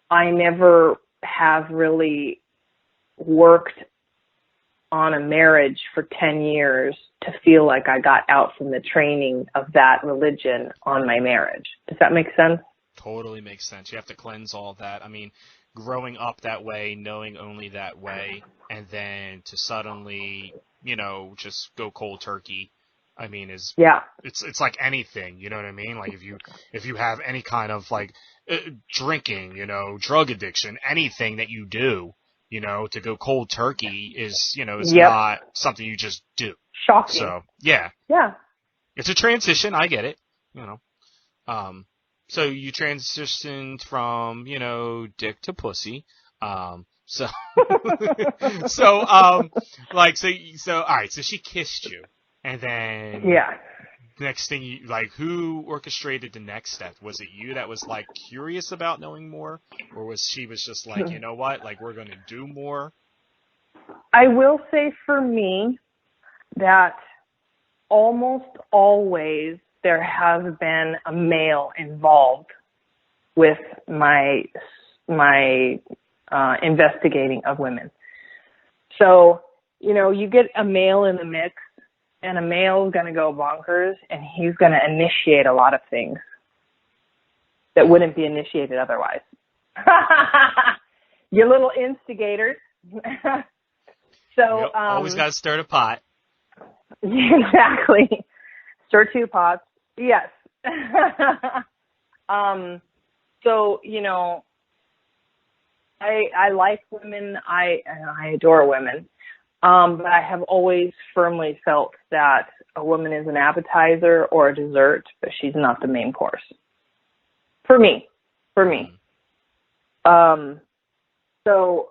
I never have really worked on a marriage for 10 years to feel like I got out from the training of that religion on my marriage. Does that make sense? Totally makes sense. You have to cleanse all that. I mean, growing up that way, knowing only that way, and then to suddenly, just go cold turkey, I mean, it's like anything, you know what I mean? Like if you have any kind of drinking, drug addiction, anything that you do, to go cold turkey is, is not something you just do. Shocking. So, yeah. Yeah. It's a transition. I get it. So you transitioned from, dick to pussy. All right. So she kissed you, and then next thing who orchestrated the next step? Was it you that was curious about knowing more, or was she just you know what, we're going to do more? I will say for me that almost always there has been a male involved with my investigating of women. So, you get a male in the mix, and a male is going to go bonkers, and he's going to initiate a lot of things that wouldn't be initiated otherwise. Your little instigators. So always got to stir the pot. Exactly. Stir two pots. Yes. So, I like women. I adore women. But I have always firmly felt that a woman is an appetizer or a dessert, but she's not the main course. For me. So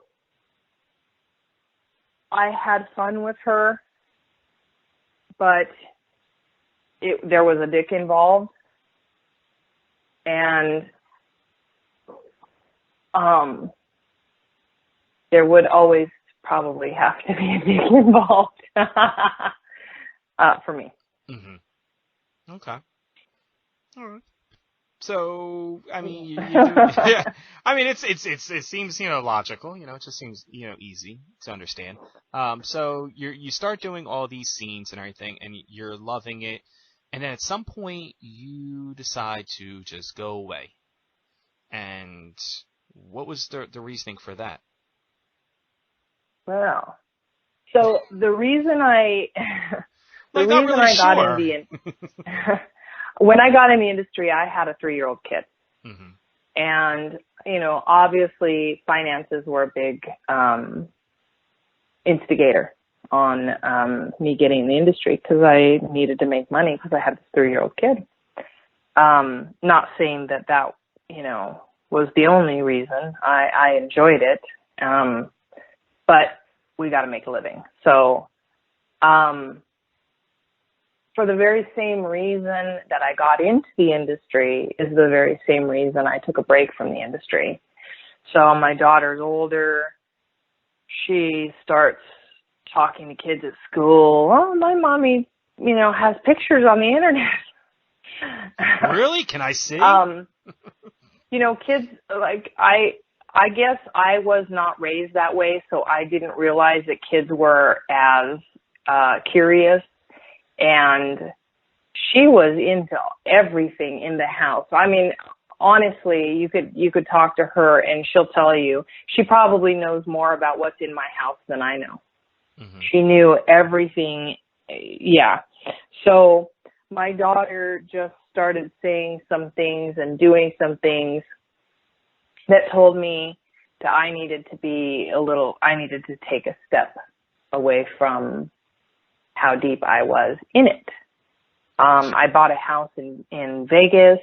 I had fun with her, but there was a dick involved, and there would always probably have to be a big involved for me. Mm-hmm. Okay. All right. So, I mean, you do, yeah. I mean, it seems, logical. It just seems, easy to understand. So you start doing all these scenes and everything, and you're loving it, and then at some point you decide to just go away. And what was the reasoning for that? Well, so the reason I Like, not really got sure. in when I got in the industry, I had a 3-year-old kid. Mm-hmm. And, obviously finances were a big instigator on me getting in the industry, because I needed to make money because I had this 3-year-old kid. Not saying that, was the only reason. I enjoyed it. But we got to make a living. So, for the very same reason that I got into the industry is the very same reason I took a break from the industry. So my daughter's older. She starts talking to kids at school. Oh, my mommy, has pictures on the internet. Really? Can I see? Kids, like, I guess I was not raised that way, so I didn't realize that kids were as curious. And she was into everything in the house. I mean, honestly, you could talk to her and she'll tell you she probably knows more about what's in my house than I know. Mm-hmm. She knew everything. Yeah. So my daughter just started saying some things and doing some things that told me that I needed to take a step away from how deep I was in it. I bought a house in Vegas.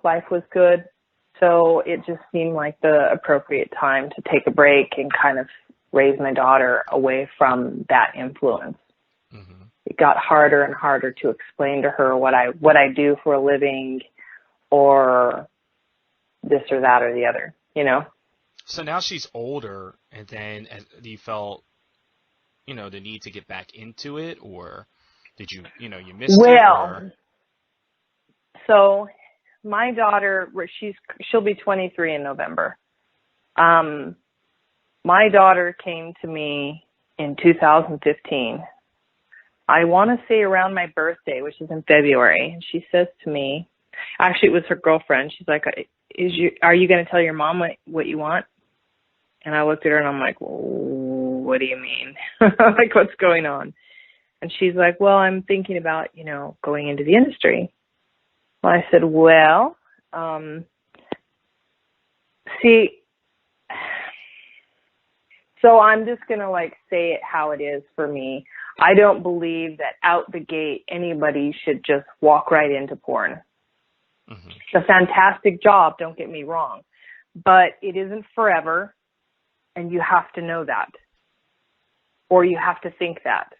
Life was good. So it just seemed like the appropriate time to take a break and kind of raise my daughter away from that influence. Mm-hmm. It got harder and harder to explain to her what I do for a living, or this or that or the other, So now she's older, and then you felt, the need to get back into it, or did you missed it? Or? So my daughter, she'll be 23 in November. My daughter came to me in 2015. I want to say around my birthday, which is in February. And she says to me, actually it was her girlfriend. She's like, are you going to tell your mom what you want? And I looked at her and I'm like, what do you mean? Like, what's going on? And she's like, well, I'm thinking about, going into the industry. Well, I said, well, so I'm just going to say it how it is for me. I don't believe that out the gate anybody should just walk right into porn. Mm-hmm. It's a fantastic job, don't get me wrong, but it isn't forever, and you have to know that, or you have to think that.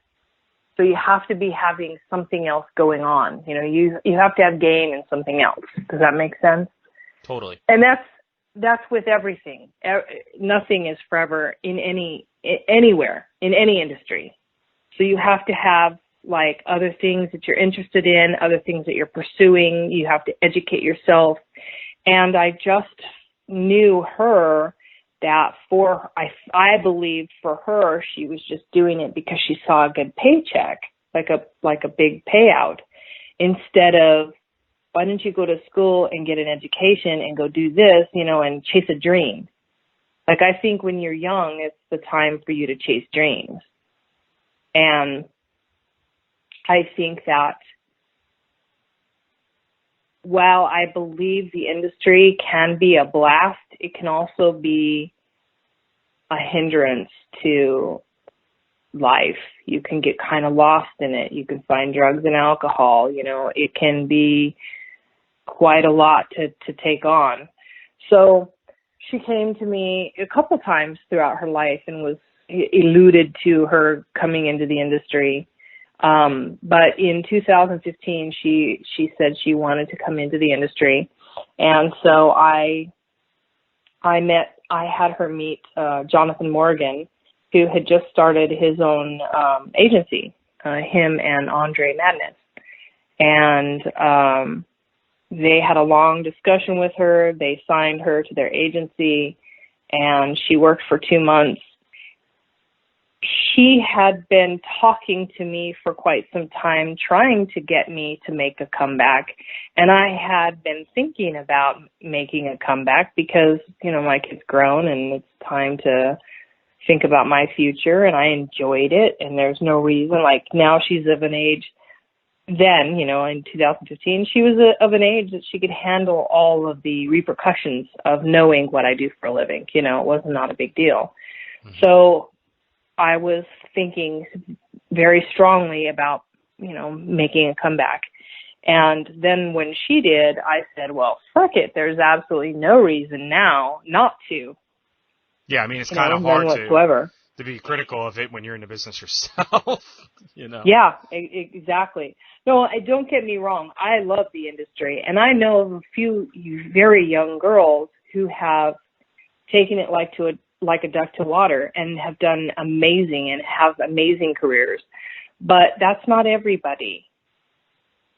So you have to be having something else going on. You have to have game in something else. Does that make sense? Totally. And that's with everything. Nothing is forever anywhere, in any industry. So you have to have other things that you're interested in, other things that you're pursuing. You have to educate yourself. And I just knew her that I believed for her, she was just doing it because she saw a good paycheck, like a big payout, instead of, why don't you go to school and get an education and go do this, and chase a dream. I think when you're young, it's the time for you to chase dreams. And I think that while I believe the industry can be a blast, it can also be a hindrance to life. You can get kind of lost in it. You can find drugs and alcohol. It can be quite a lot to take on. So she came to me a couple times throughout her life and was alluded to her coming into the industry. But in 2015, she said she wanted to come into the industry. And so I met I had her meet Jonathan Morgan, who had just started his own agency, him and Andre Madness. And they had a long discussion with her. They signed her to their agency, and she worked for 2 months. She had been talking to me for quite some time, trying to get me to make a comeback. And I had been thinking about making a comeback because, you know, my kid's grown and it's time to think about my future, and I enjoyed it. And there's no reason, like now she's of an age, then, you know, in 2015, she was of an age that she could handle all of the repercussions of knowing what I do for a living. You know, it was not a big deal. Mm-hmm. So I was thinking very strongly about, you know, making a comeback. And then when she did, I said, well, fuck it. There's absolutely no reason now not to. Yeah, I mean, it's kind of hard whatsoever to be critical of it when you're in the business yourself, you know. Yeah, exactly. No, don't get me wrong. I love the industry, and I know of a few very young girls who have taken it like a duck to water and have done amazing and have amazing careers. But that's not everybody,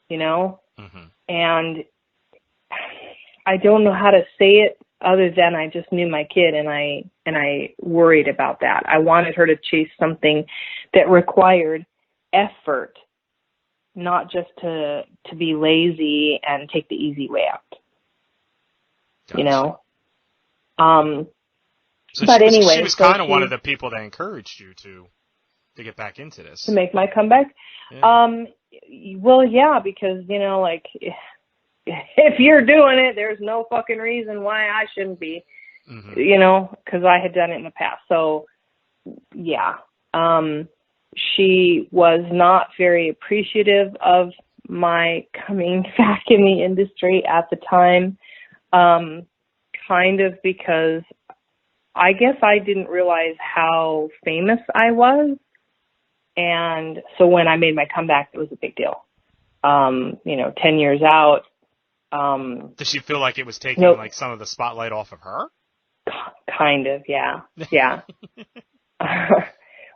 you know. Mm-hmm. And I don't know how to say it other than I just knew my kid, and I worried about that. I wanted her to chase something that required effort, not just to be lazy and take the easy way out. Gotcha. You know? So but anyway, she was kind of one of the people that encouraged you to get back into this. To make my comeback? Yeah. Well, yeah, because, you know, like, if you're doing it, there's no fucking reason why I shouldn't be, mm-hmm. you know, because I had done it in the past. So, yeah. She was not very appreciative of my coming back in the industry at the time, kind of because I guess I didn't realize how famous I was. And so when I made my comeback, it was a big deal. You know, 10 years out. Does she feel like it was taking like some of the spotlight off of her? Kind of, yeah. Yeah.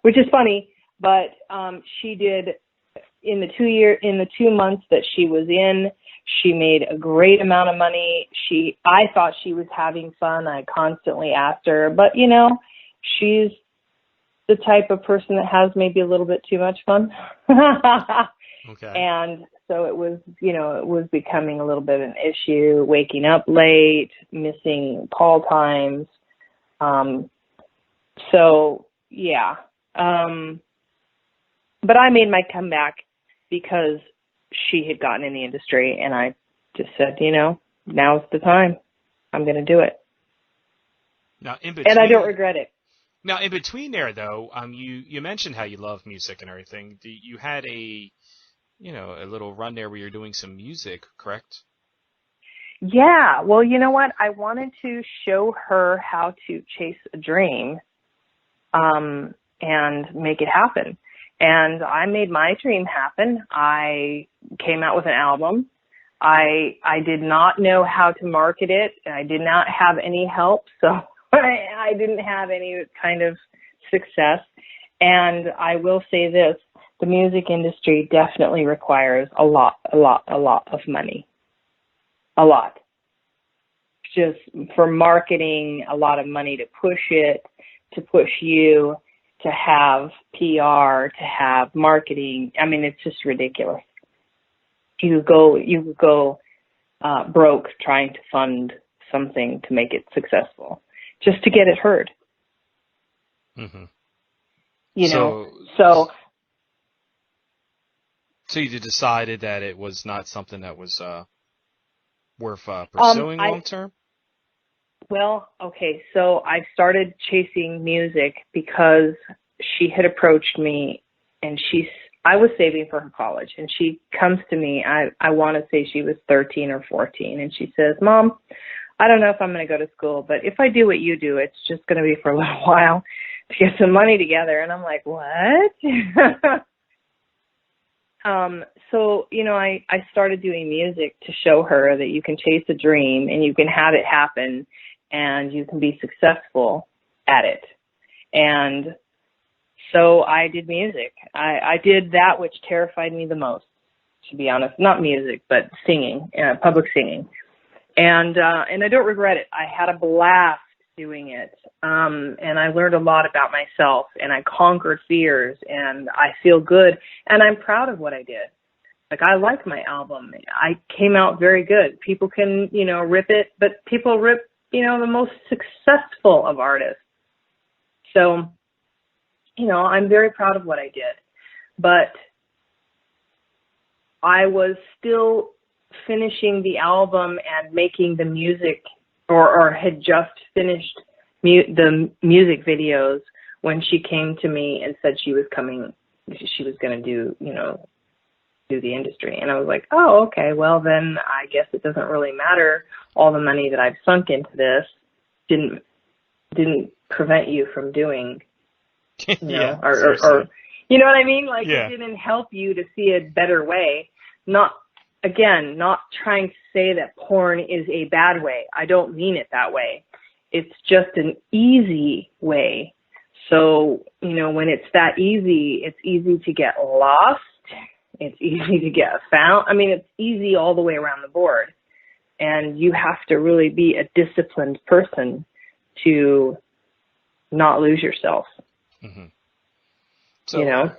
Which is funny, but she did in the 2 months that she was in, she made a great amount of money. I thought she was having fun. I constantly asked her, but you know, she's the type of person that has maybe a little bit too much fun. Okay. And so it was, you know, it was becoming a little bit of an issue, waking up late, missing call times. So yeah. But I made my comeback because she had gotten in the industry, and I just said, you know, now's the time. I'm going to do it. Now, in between, and I don't regret it. Now, in between there, though, you mentioned how you love music and everything. You had a little run there where you're doing some music, correct? Yeah. Well, you know what? I wanted to show her how to chase a dream, and make it happen. And I made my dream happen. I came out with an album. I did not know how to market it, and I did not have any help, so I didn't have any kind of success. And I will say this, the music industry definitely requires a lot of money. A lot. Just for marketing, a lot of money to push it, to push you, to have PR, to have marketing. I mean, it's just ridiculous. You could go broke trying to fund something to make it successful, just to get it heard. Mm-hmm. You know, so you decided that it was not something that was worth pursuing long term? Well, okay, so I started chasing music because she had approached me, and I was saving for her college, and she comes to me, I want to say she was 13 or 14, and she says, Mom, I don't know if I'm going to go to school, but if I do what you do, it's just going to be for a little while to get some money together. And I'm like, what? So, you know, I started doing music to show her that you can chase a dream and you can have it happen. and you can be successful at it. And so I did music. I did that which terrified me the most, to be honest. Not music, but singing, public singing. And I don't regret it. I had a blast doing it. And I learned a lot about myself, and I conquered fears, and I feel good, and I'm proud of what I did. Like, I like my album. I came out very good. People can, rip it, but people rip, the most successful of artists. So, I'm very proud of what I did. But I was still finishing the album and making the music, or had just finished the music videos when she came to me and said she was going to do the industry. And I was like, oh, okay, well then I guess it doesn't really matter. All the money that I've sunk into this didn't prevent you from doing, yeah, or you know what I mean? Like, yeah. It didn't help you to see a better way. Not trying to say that porn is a bad way. I don't mean it that way. It's just an easy way. So, when it's that easy, it's easy to get lost. It's easy to get found. I mean, it's easy all the way around the board. And you have to really be a disciplined person to not lose yourself. Mm-hmm. So,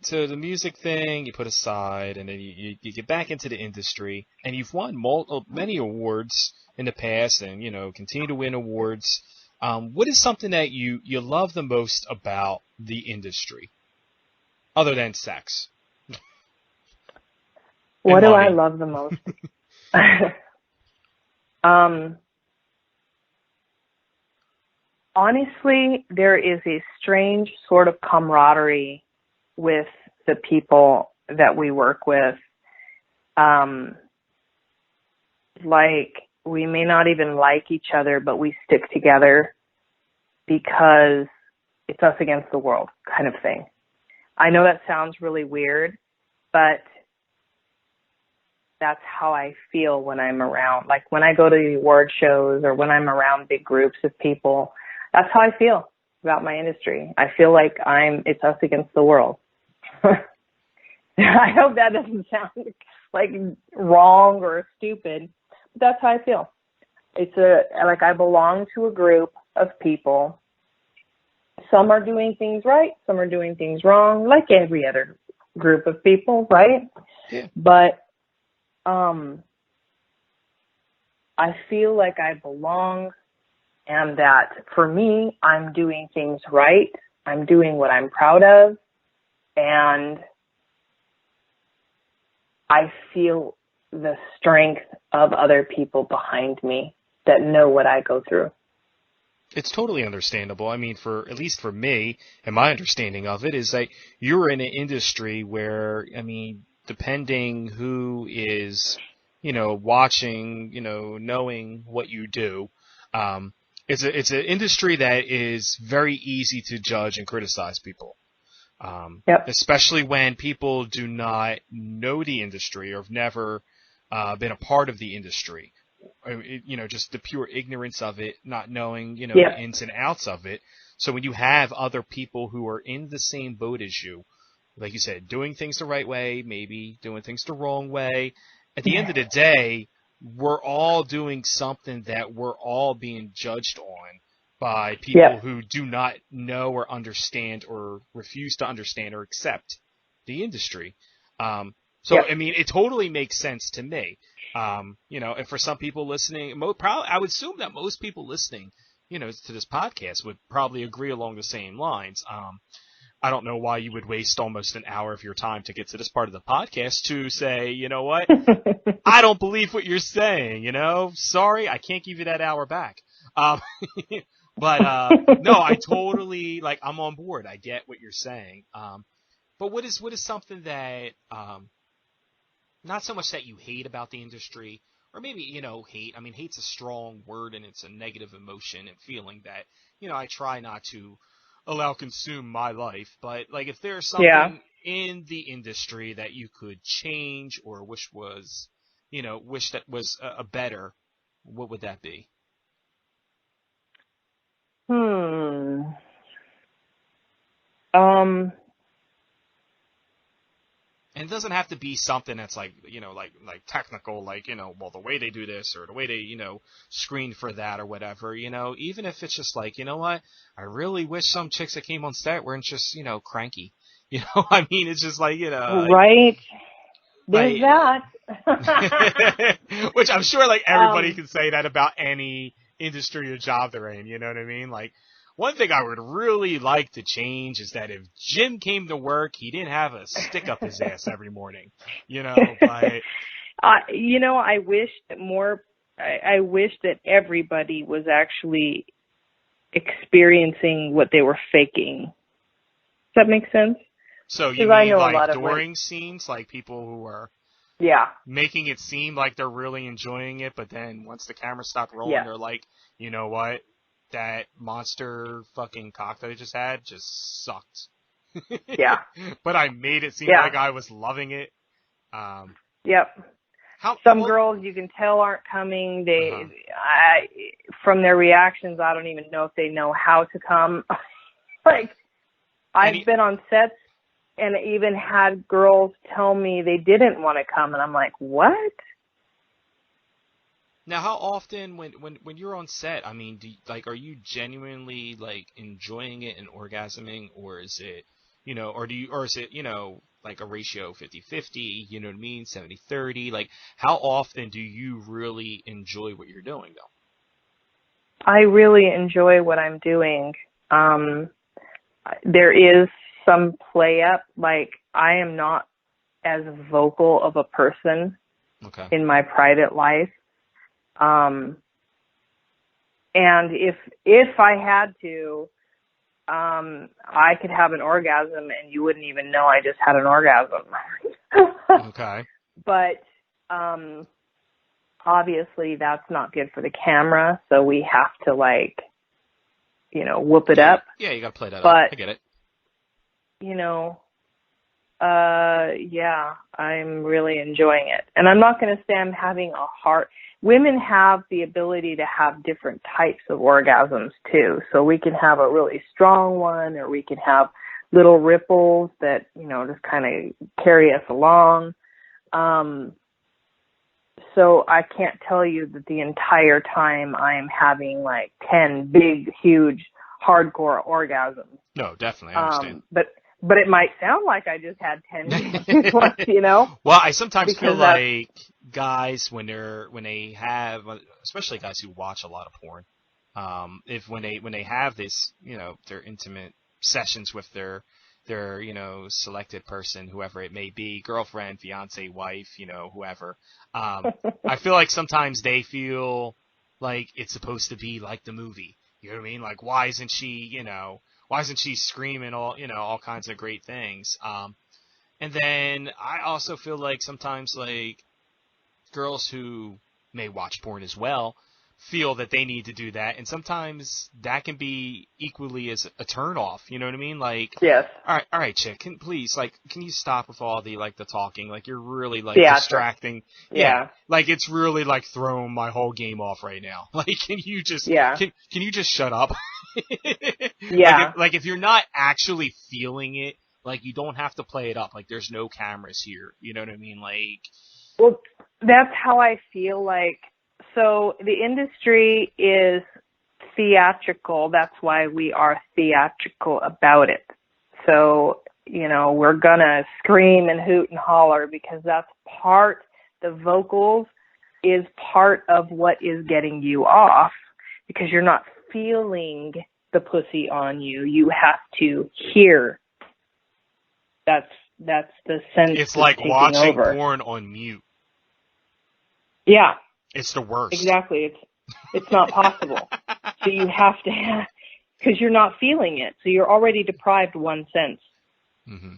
so the music thing you put aside, and then you get back into the industry, and you've won many awards in the past, and, continue to win awards. What is something that you love the most about the industry, other than sex? What do I love the most? Honestly, there is a strange sort of camaraderie with the people that we work with. Like, we may not even like each other, but we stick together because it's us against the world kind of thing. I know that sounds really weird, but that's how I feel when I'm around. Like, when I go to the award shows or when I'm around big groups of people, that's how I feel about my industry. I feel like it's us against the world. I hope that doesn't sound like wrong or stupid, but that's how I feel. It's like I belong to a group of people. Some are doing things right, some are doing things wrong, like every other group of people, right? Yeah. But I feel like I belong, and that for me, I'm doing things right. I'm doing what I'm proud of, and I feel the strength of other people behind me that know what I go through. It's totally understandable. I mean, at least for me, and my understanding of it is that you're in an industry where, depending who is, watching, knowing what you do, it's an industry that is very easy to judge and criticize people. Yep. Especially when people do not know the industry or have never been a part of the industry. Just the pure ignorance of it, not knowing, Yep. the ins and outs of it. So when you have other people who are in the same boat as you, like you said, doing things the right way, maybe doing things the wrong way, at the end of the day, we're all doing something that we're all being judged on by people who do not know or understand or refuse to understand or accept the industry. It totally makes sense to me. And for some people listening, I would assume that most people listening, to this podcast would probably agree along the same lines. I don't know why you would waste almost an hour of your time to get to this part of the podcast to say, you know what, I don't believe what you're saying, sorry, I can't give you that hour back. But no, I totally, I'm on board. I get what you're saying. But what is something that, not so much that you hate about the industry, or maybe, hate. I mean, hate's a strong word, and it's a negative emotion and feeling that, I try not to allow consume my life. But, if there's something in the industry that you could change or wish that was a better, what would that be? Hmm. Um. And it doesn't have to be something that's like, like technical, like, well, the way they do this or the way they, screen for that or whatever, even if it's just like, you know what, I really wish some chicks that came on set weren't just, cranky. I mean, it's just like, Right. There's like, that. which I'm sure like everybody um. can say that about any industry or job they're in, you know what I mean? Like, one thing I would really like to change is that if Jim came to work, he didn't have a stick up his ass every morning, but. I wish that more. I wish that everybody was actually experiencing what they were faking. Does that make sense? So you Because I mean know a like lot of women. during scenes, like people who are Yeah. making it seem like they're really enjoying it, but then once the camera stopped rolling, Yeah. they're like, you know what? That monster fucking cock that I just had just sucked. Yeah. But I made it seem Yeah. like I was loving it. Yep. How Some well, girls you can tell aren't coming. uh-huh. From their reactions, I don't even know if they know how to come. Like, I've been on sets and even had girls tell me they didn't want to come, and I'm like, what? Now, how often when you're on set, I mean, are you genuinely like enjoying it and orgasming, or is it, or is it, like a ratio 50-50, you know what I mean, 70-30? Like, how often do you really enjoy what you're doing, though? I really enjoy what I'm doing. There is some play up. Like, I am not as vocal of a person Okay. in my private life. And if I had to, I could have an orgasm and you wouldn't even know I just had an orgasm. Okay. But, obviously that's not good for the camera. So we have to whoop it up. Yeah, you gotta play that But, up. I get it. yeah, I'm really enjoying it. And I'm not going to say I'm having a heart. Women have the ability to have different types of orgasms too. So we can have a really strong one, or we can have little ripples that, just kind of carry us along. So I can't tell you that the entire time I am having like 10 big, huge, hardcore orgasms. No, definitely, I understand. But it might sound like I just had 10 huge ones, Well, I sometimes feel because like guys when they have, especially guys who watch a lot of porn, if when they have this, their intimate sessions with their selected person, whoever it may be, girlfriend, fiance, wife, whoever. I feel like sometimes they feel like it's supposed to be like the movie. You know what I mean? Like, why isn't she screaming all kinds of great things? And then I also feel like sometimes like girls who may watch porn as well feel that they need to do that, and sometimes that can be equally as a turn off. You know what I mean? Like, yes, all right, chick, can you stop with all the like the talking? Like, you're really like yeah, distracting. yeah, like it's really like throwing my whole game off right now. Like, can you just can you just shut up? Yeah. Like if you're not actually feeling it, like you don't have to play it up. Like there's no cameras here. You know what I mean? Like, well, that's how I feel like. So the industry is theatrical. That's why we are theatrical about it. So, we're going to scream and hoot and holler because that's the vocals is part of what is getting you off, because you're not feeling the pussy on you. You have to hear. That's the sense. It's like watching over. porn on mute. Yeah. It's the worst. Exactly. It's not possible. So you have to, because you're not feeling it. So you're already deprived one sense. Mm-hmm.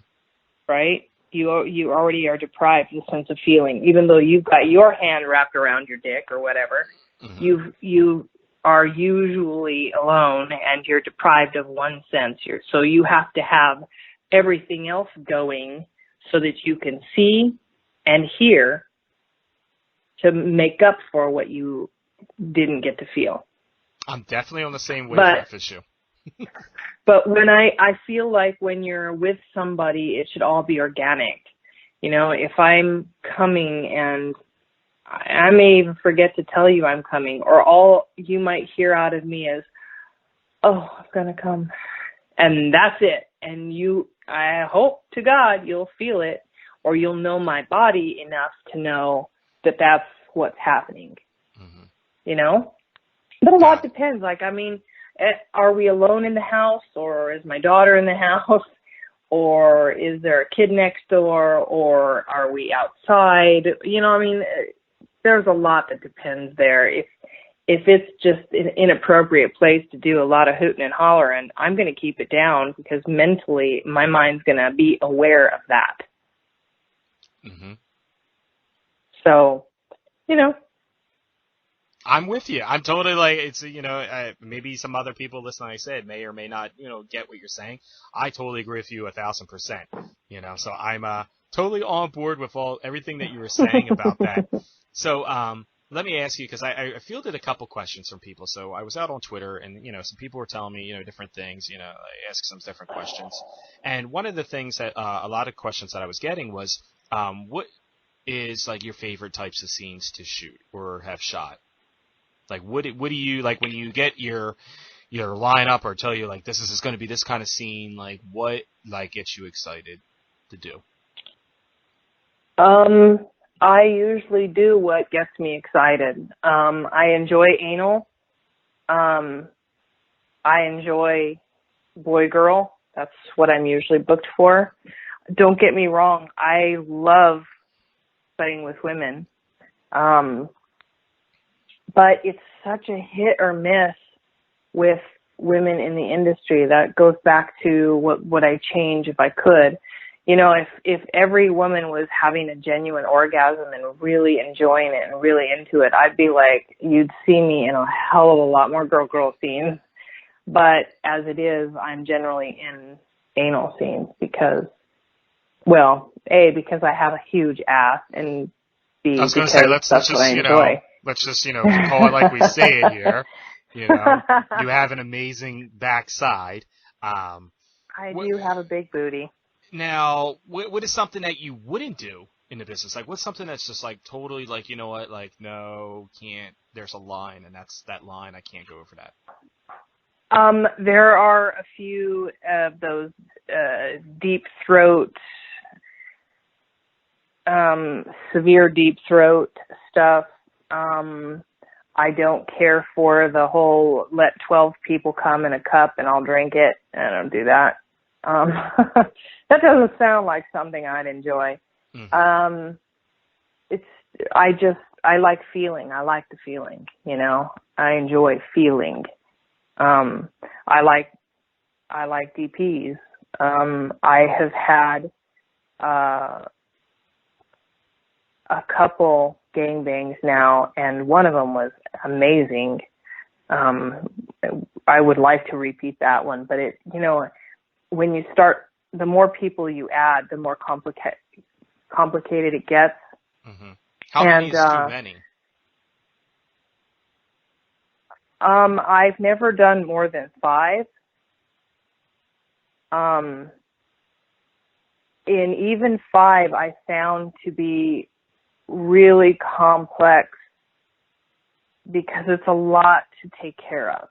Right? You already are deprived of the sense of feeling, even though you've got your hand wrapped around your dick or whatever. Mm-hmm. You are usually alone and you're deprived of one sense. So you have to have everything else going so that you can see and hear to make up for what you didn't get to feel. I'm definitely on the same But wavelength as you. but when I feel like when you're with somebody, it should all be organic. You know, if I'm coming and I may even forget to tell you I'm coming, or all you might hear out of me is, "Oh, I'm gonna come," and that's it. And I hope to God you'll feel it, or you'll know my body enough to know that that's what's happening. Mm-hmm. You know, but a lot Got it. depends. Like, I mean, are we alone in the house, or is my daughter in the house, or is there a kid next door, or are we outside? You know, I mean, there's a lot that depends there. If it's just an inappropriate place to do a lot of hooting and hollering, I'm going to keep it down because mentally my mind's going to be aware of that. Mm-hmm. So, you know. I'm with you. I'm totally like, it's, maybe some other people listening, I said, may or may not, get what you're saying. I totally agree with you 1,000%, so I'm, totally on board with everything that you were saying about that. So, let me ask you, because I fielded a couple questions from people. So I was out on Twitter and, some people were telling me, different things, I asked some different questions. And one of the things that, a lot of questions that I was getting was, what is like your favorite types of scenes to shoot or have shot? Like, what do you, like, when you get your lineup or tell you, like, this is going to be this kind of scene, like, what, like, gets you excited to do? I usually do what gets me excited. I enjoy anal. I enjoy boy-girl. That's what I'm usually booked for. Don't get me wrong. I love playing with women. But it's such a hit or miss with women in the industry. That goes back to what I change if I could. If every woman was having a genuine orgasm and really enjoying it and really into it, I'd be like, you'd see me in a hell of a lot more girl scenes. But as it is, I'm generally in anal scenes because I have a huge ass, and B, I was going to because say, let's that's just, what I enjoy. let's just, call it like we say it here. You have an amazing backside. I do have a big booty. Now, what is something that you wouldn't do in the business? Like, what's something that's just like totally like, you know what, like, no, can't, there's a line, and that's that line, I can't go over that. There are a few of those deep throat, severe deep throat stuff. I don't care for the whole let 12 people come in a cup and I'll drink it. I don't do that. That doesn't sound like something I'd enjoy. Mm-hmm. I like feeling. I like the feeling, I enjoy feeling. I like DPs. I have had, a couple gangbangs now, and one of them was amazing. I would like to repeat that one, but when you start, the more people you add, the more complicated it gets. Mm-hmm. How many is too many? I've never done more than 5. In even 5, I found to be really complex because it's a lot to take care of.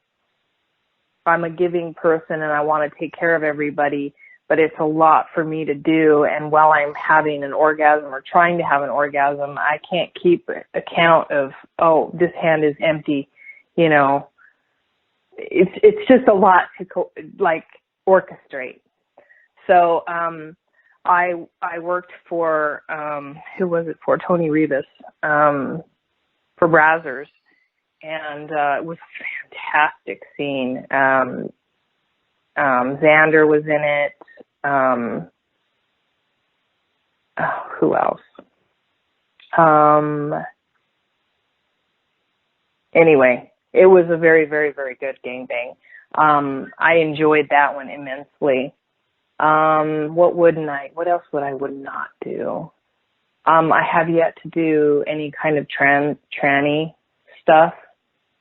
I'm a giving person and I want to take care of everybody, but it's a lot for me to do. And while I'm having an orgasm or trying to have an orgasm, I can't keep account of, this hand is empty. It's just a lot to orchestrate. So, I worked for, who was it for? Tony Rebus, for Brazzers. And, it was a fantastic scene. Xander was in it. Who else? Anyway, it was a very, very, very good gangbang. I enjoyed that one immensely. What else would I not do? I have yet to do any kind of tranny stuff.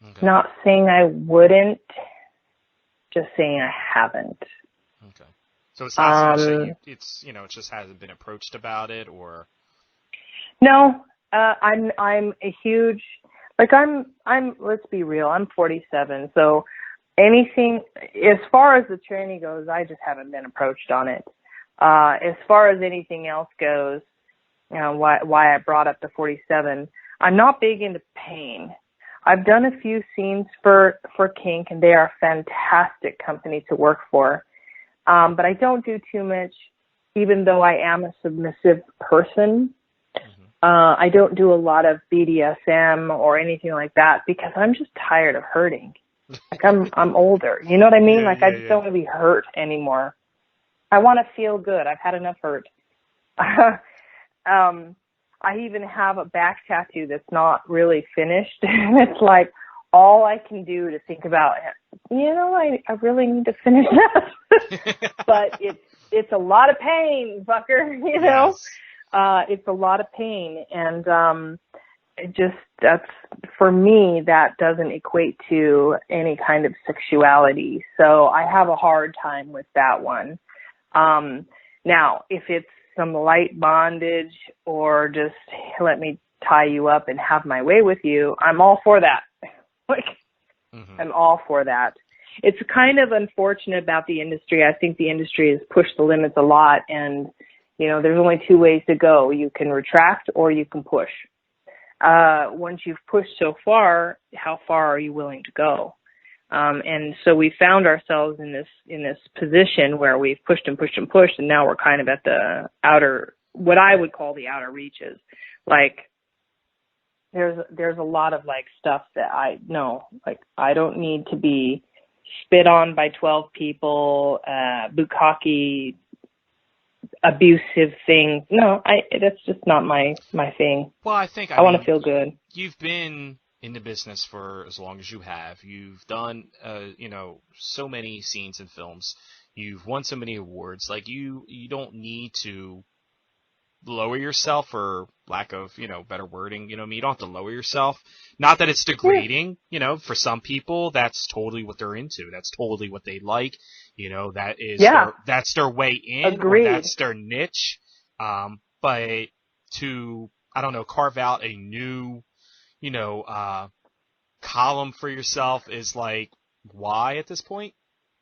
Okay. Not saying I wouldn't, just saying I haven't. Okay. So it's not so much that it's, it just hasn't been approached about it, or. No, I'm a huge, like let's be real, I'm 47, so anything, as far as the training goes, I just haven't been approached on it. As far as anything else goes, why I brought up the 47, I'm not big into pain. I've done a few scenes for Kink, and they are a fantastic company to work for. But I don't do too much, even though I am a submissive person. I don't do a lot of BDSM or anything like that because I'm just tired of hurting. Like I'm older. You know what I mean? I just don't want to be hurt anymore. I want to feel good. I've had enough hurt. I even have a back tattoo that's not really finished. And it's like all I can do to think about, I really need to finish that. But it's a lot of pain, fucker, Yes. It's a lot of pain. And that's, for me, that doesn't equate to any kind of sexuality. So I have a hard time with that one. Now, if it's some light bondage or just let me tie you up and have my way with you, I'm all for that. I'm all for that. It's kind of unfortunate about the industry. I think the industry has pushed the limits a lot, and there's only two ways to go. You can retract or you can push. Once you've pushed so far, how far are you willing to go? And so we found ourselves in this position where we've pushed and pushed and pushed, and now we're kind of at the outer, what I would call the outer reaches. Like there's a lot of stuff that I don't need to be spit on by 12 people, bukkake, abusive things. No, that's just not my thing. Well, I want to feel good. You've been in the business for as long as you have. You've done, so many scenes and films. You've won so many awards. Like you don't need to lower yourself, for lack of, better wording. You don't have to lower yourself. Not that it's degrading, for some people, that's totally what they're into. That's totally what they like. That is, that's their way in. Agreed. Or that's their niche. But to, I don't know, carve out a new, column for yourself is like, why at this point?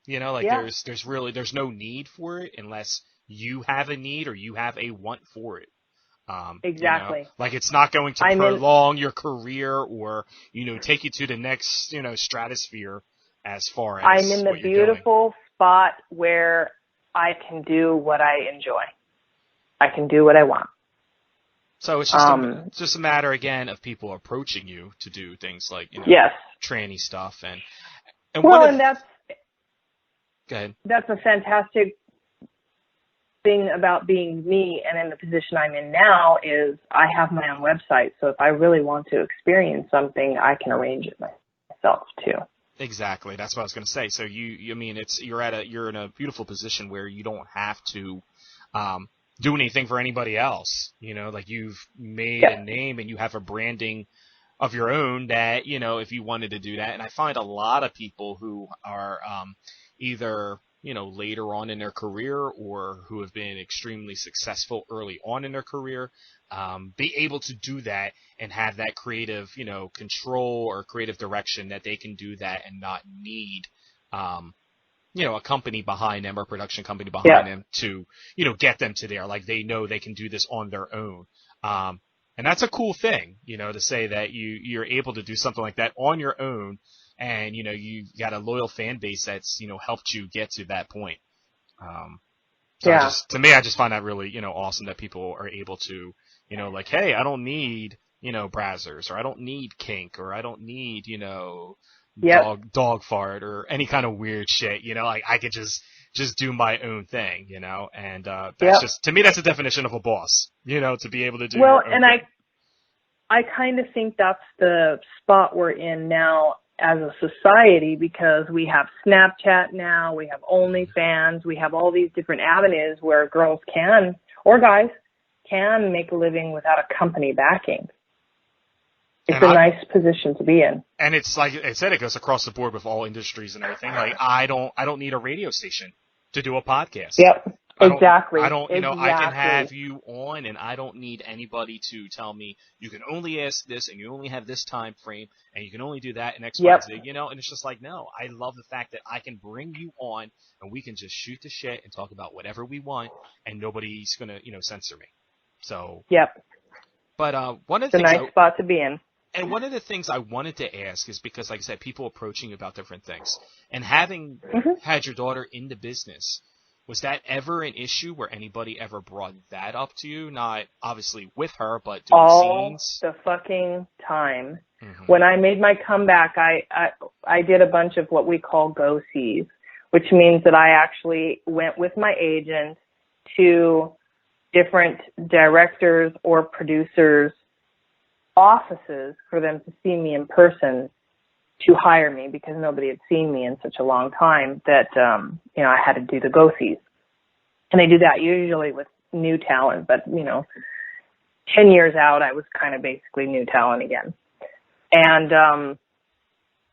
There's no need for it unless you have a need or you have a want for it. Exactly. It's not going to prolong your career or, take you to the next, stratosphere as far as I'm in the beautiful spot where I can do what I enjoy. I can do what I want. So it's just a matter, again, of people approaching you to do things like, tranny stuff. And that's, go ahead. That's a fantastic thing about being me, and in the position I'm in now is I have my own website. So if I really want to experience something, I can arrange it myself too. Exactly. That's what I was going to say. So you're in a beautiful position where you don't have to, do anything for anybody else. You've made a name and you have a branding of your own that, if you wanted to do that. And I find a lot of people who are, either, later on in their career or who have been extremely successful early on in their career, be able to do that and have that creative, control or creative direction that they can do that and not need, a company behind them or production company behind them to, get them to there. Like they know they can do this on their own. And that's a cool thing, to say that you're able to do something like that on your own. And, you've got a loyal fan base that's, helped you get to that point. To me, I just find that really, awesome that people are able to, hey, I don't need, Brazzers, or I don't need kink, or I don't need, dog fart or any kind of weird shit, I could just do my own thing, and, that's just, to me, that's a definition of a boss, to be able to do your own thing. I kind of think that's the spot we're in now as a society, because we have Snapchat now, we have OnlyFans, we have all these different avenues where girls can, or guys can, make a living without a company backing. It's a nice position to be in. And it's like I said, it goes across the board with all industries and everything. Like I don't need a radio station to do a podcast. Yep. Exactly. I can have you on, and I don't need anybody to tell me you can only ask this, and you only have this time frame, and you can only do that in X, Y, Z, and it's just like, no, I love the fact that I can bring you on, and we can just shoot the shit and talk about whatever we want, and nobody's gonna, censor me. So. Yep. But one of the things. It's a nice spot to be in. And one of the things I wanted to ask is because, like I said, people approaching you about different things, and having had your daughter in the business. Was that ever an issue where anybody ever brought that up to you? Not obviously with her, but doing scenes? All the fucking time. When I made my comeback, I did a bunch of what we call go-sees, which means that I actually went with my agent to different directors or producers' offices for them to see me in person to hire me, because nobody had seen me in such a long time that, I had to do the go-sees. And they do that usually with new talent, but, 10 years out, I was kind of basically new talent again. And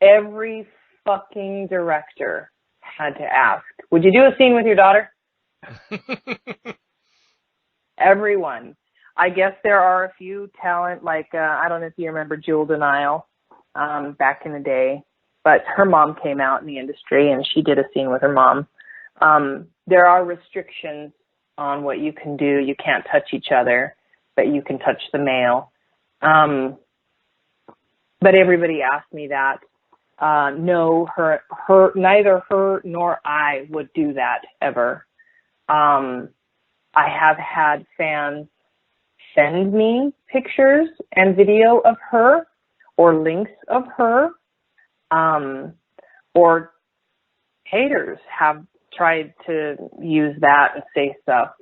every fucking director had to ask, would you do a scene with your daughter? Everyone. I guess there are a few talent, like, I don't know if you remember Jewel Denial. Back in the day, but her mom came out in the industry and she did a scene with her mom. There are restrictions on what you can do. You can't touch each other, but you can touch the male. But everybody asked me that. No, neither her nor I would do that ever. I have had fans send me pictures and video of her, or links of her, or haters have tried to use that and say stuff.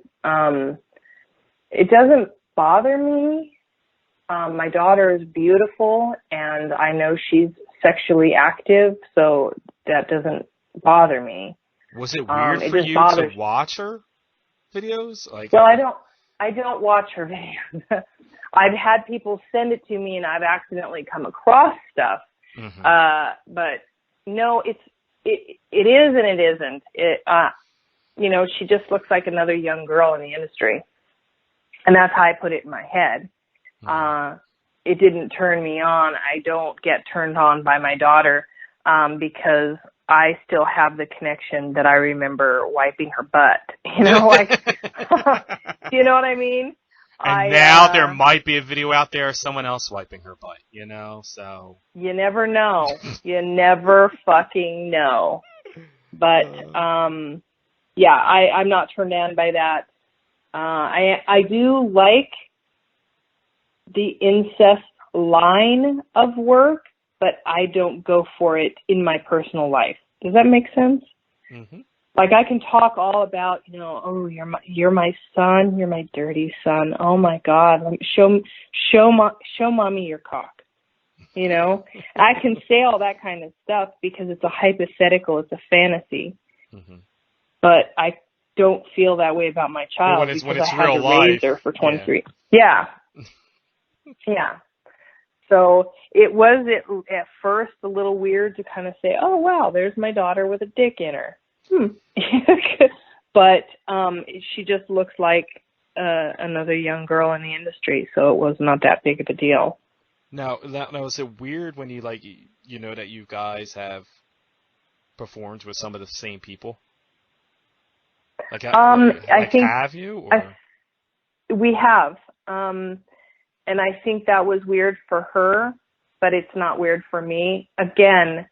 It doesn't bother me. My daughter is beautiful, and I know she's sexually active, so that doesn't bother me. Was it weird for you to watch her videos? Well, I don't watch her videos. I've had people send it to me, and I've accidentally come across stuff. But no, it is and it isn't. She just looks like another young girl in the industry, and that's how I put it in my head. It didn't turn me on. I don't get turned on by my daughter because I still have the connection that I remember wiping her butt. Do you know what I mean? And now there might be a video out there of someone else wiping her butt, so. You never know. You never fucking know. But, I'm not turned on by that. I do like the incest line of work, but I don't go for it in my personal life. Does that make sense? Mm-hmm. Like, I can talk all about, you're my son, you're my dirty son. Oh my God, show mommy your cock. I can say all that kind of stuff because it's a hypothetical, it's a fantasy. Mm-hmm. But I don't feel that way about my child when because it's I had real to life. raise her for 23. Yeah. Yeah. So it was at first a little weird to kind of say, oh wow, there's my daughter with a dick in her. But she just looks like another young girl in the industry, so it was not that big of a deal. Now, is it weird when you that you guys have performed with some of the same people? I think have you? Or? We have, and I think that was weird for her, but it's not weird for me. Again,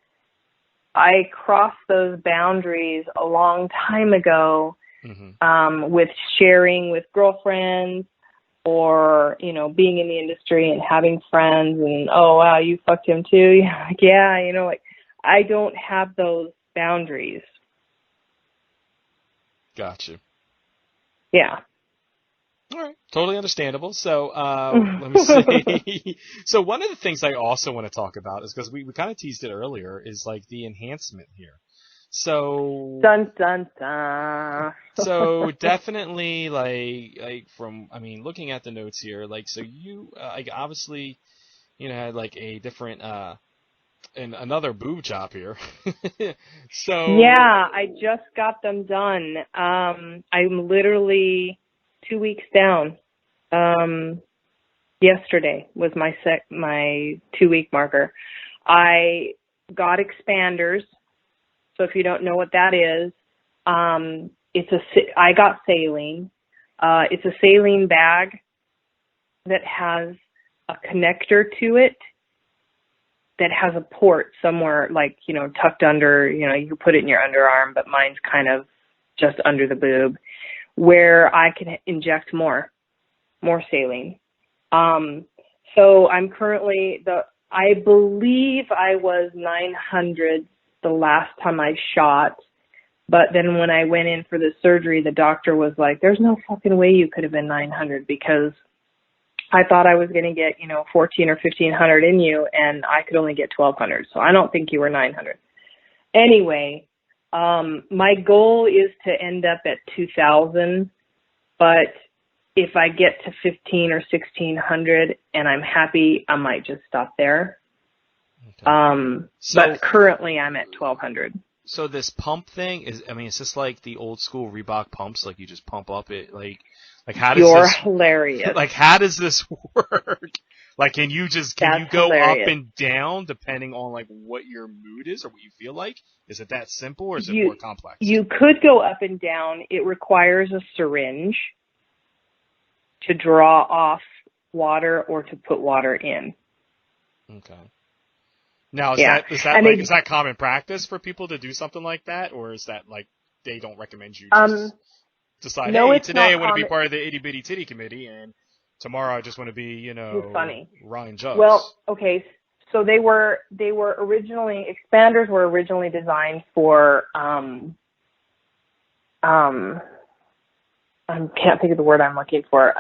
I crossed those boundaries a long time ago, with sharing with girlfriends or, being in the industry and having friends and, oh, wow, you fucked him too? Yeah, I don't have those boundaries. Gotcha. Yeah. All right. Totally understandable. So, let me see. So one of the things I also want to talk about is because we kind of teased it earlier is like the enhancement here. So. Dun, dun, dun. So definitely looking at the notes here, so you, obviously had like a different and another boob job here. So Yeah, I just got them done. I'm literally 2 weeks down. Yesterday was my 2 week marker. I got expanders. So if you don't know what that is, I got saline. It's a saline bag that has a connector to it that has a port somewhere, like, tucked under, you can put it in your underarm, but mine's kind of just under the boob, where I can inject more saline. So I'm currently, I believe I was 900 the last time I shot, but then when I went in for the surgery, the doctor was like, there's no fucking way you could have been 900, because I thought I was going to get, 14 or 1500 in you, and I could only get 1200. So I don't think you were 900. Anyway, my goal is to end up at 2000, but if I get to 15 or 1600 and I'm happy, I might just stop there. Okay. But currently I'm at 1200. So this pump thing is this like the old school Reebok pumps? Like you just pump up it, like how does You're hilarious. Like how does this work? Like can you go hilarious. Up and down depending on like what your mood is or what you feel like? Is it that simple or is it more complex? You could go up and down. It requires a syringe to draw off water or to put water in. Okay. Now, is that common practice for people to do something like that, or is that like they don't recommend you just decide, no, hey, today I want to be part of the itty bitty titty committee, and tomorrow I just want to be, Ryan Jugs? Well, okay, so they were originally, expanders were originally designed for I can't think of the word I'm looking for.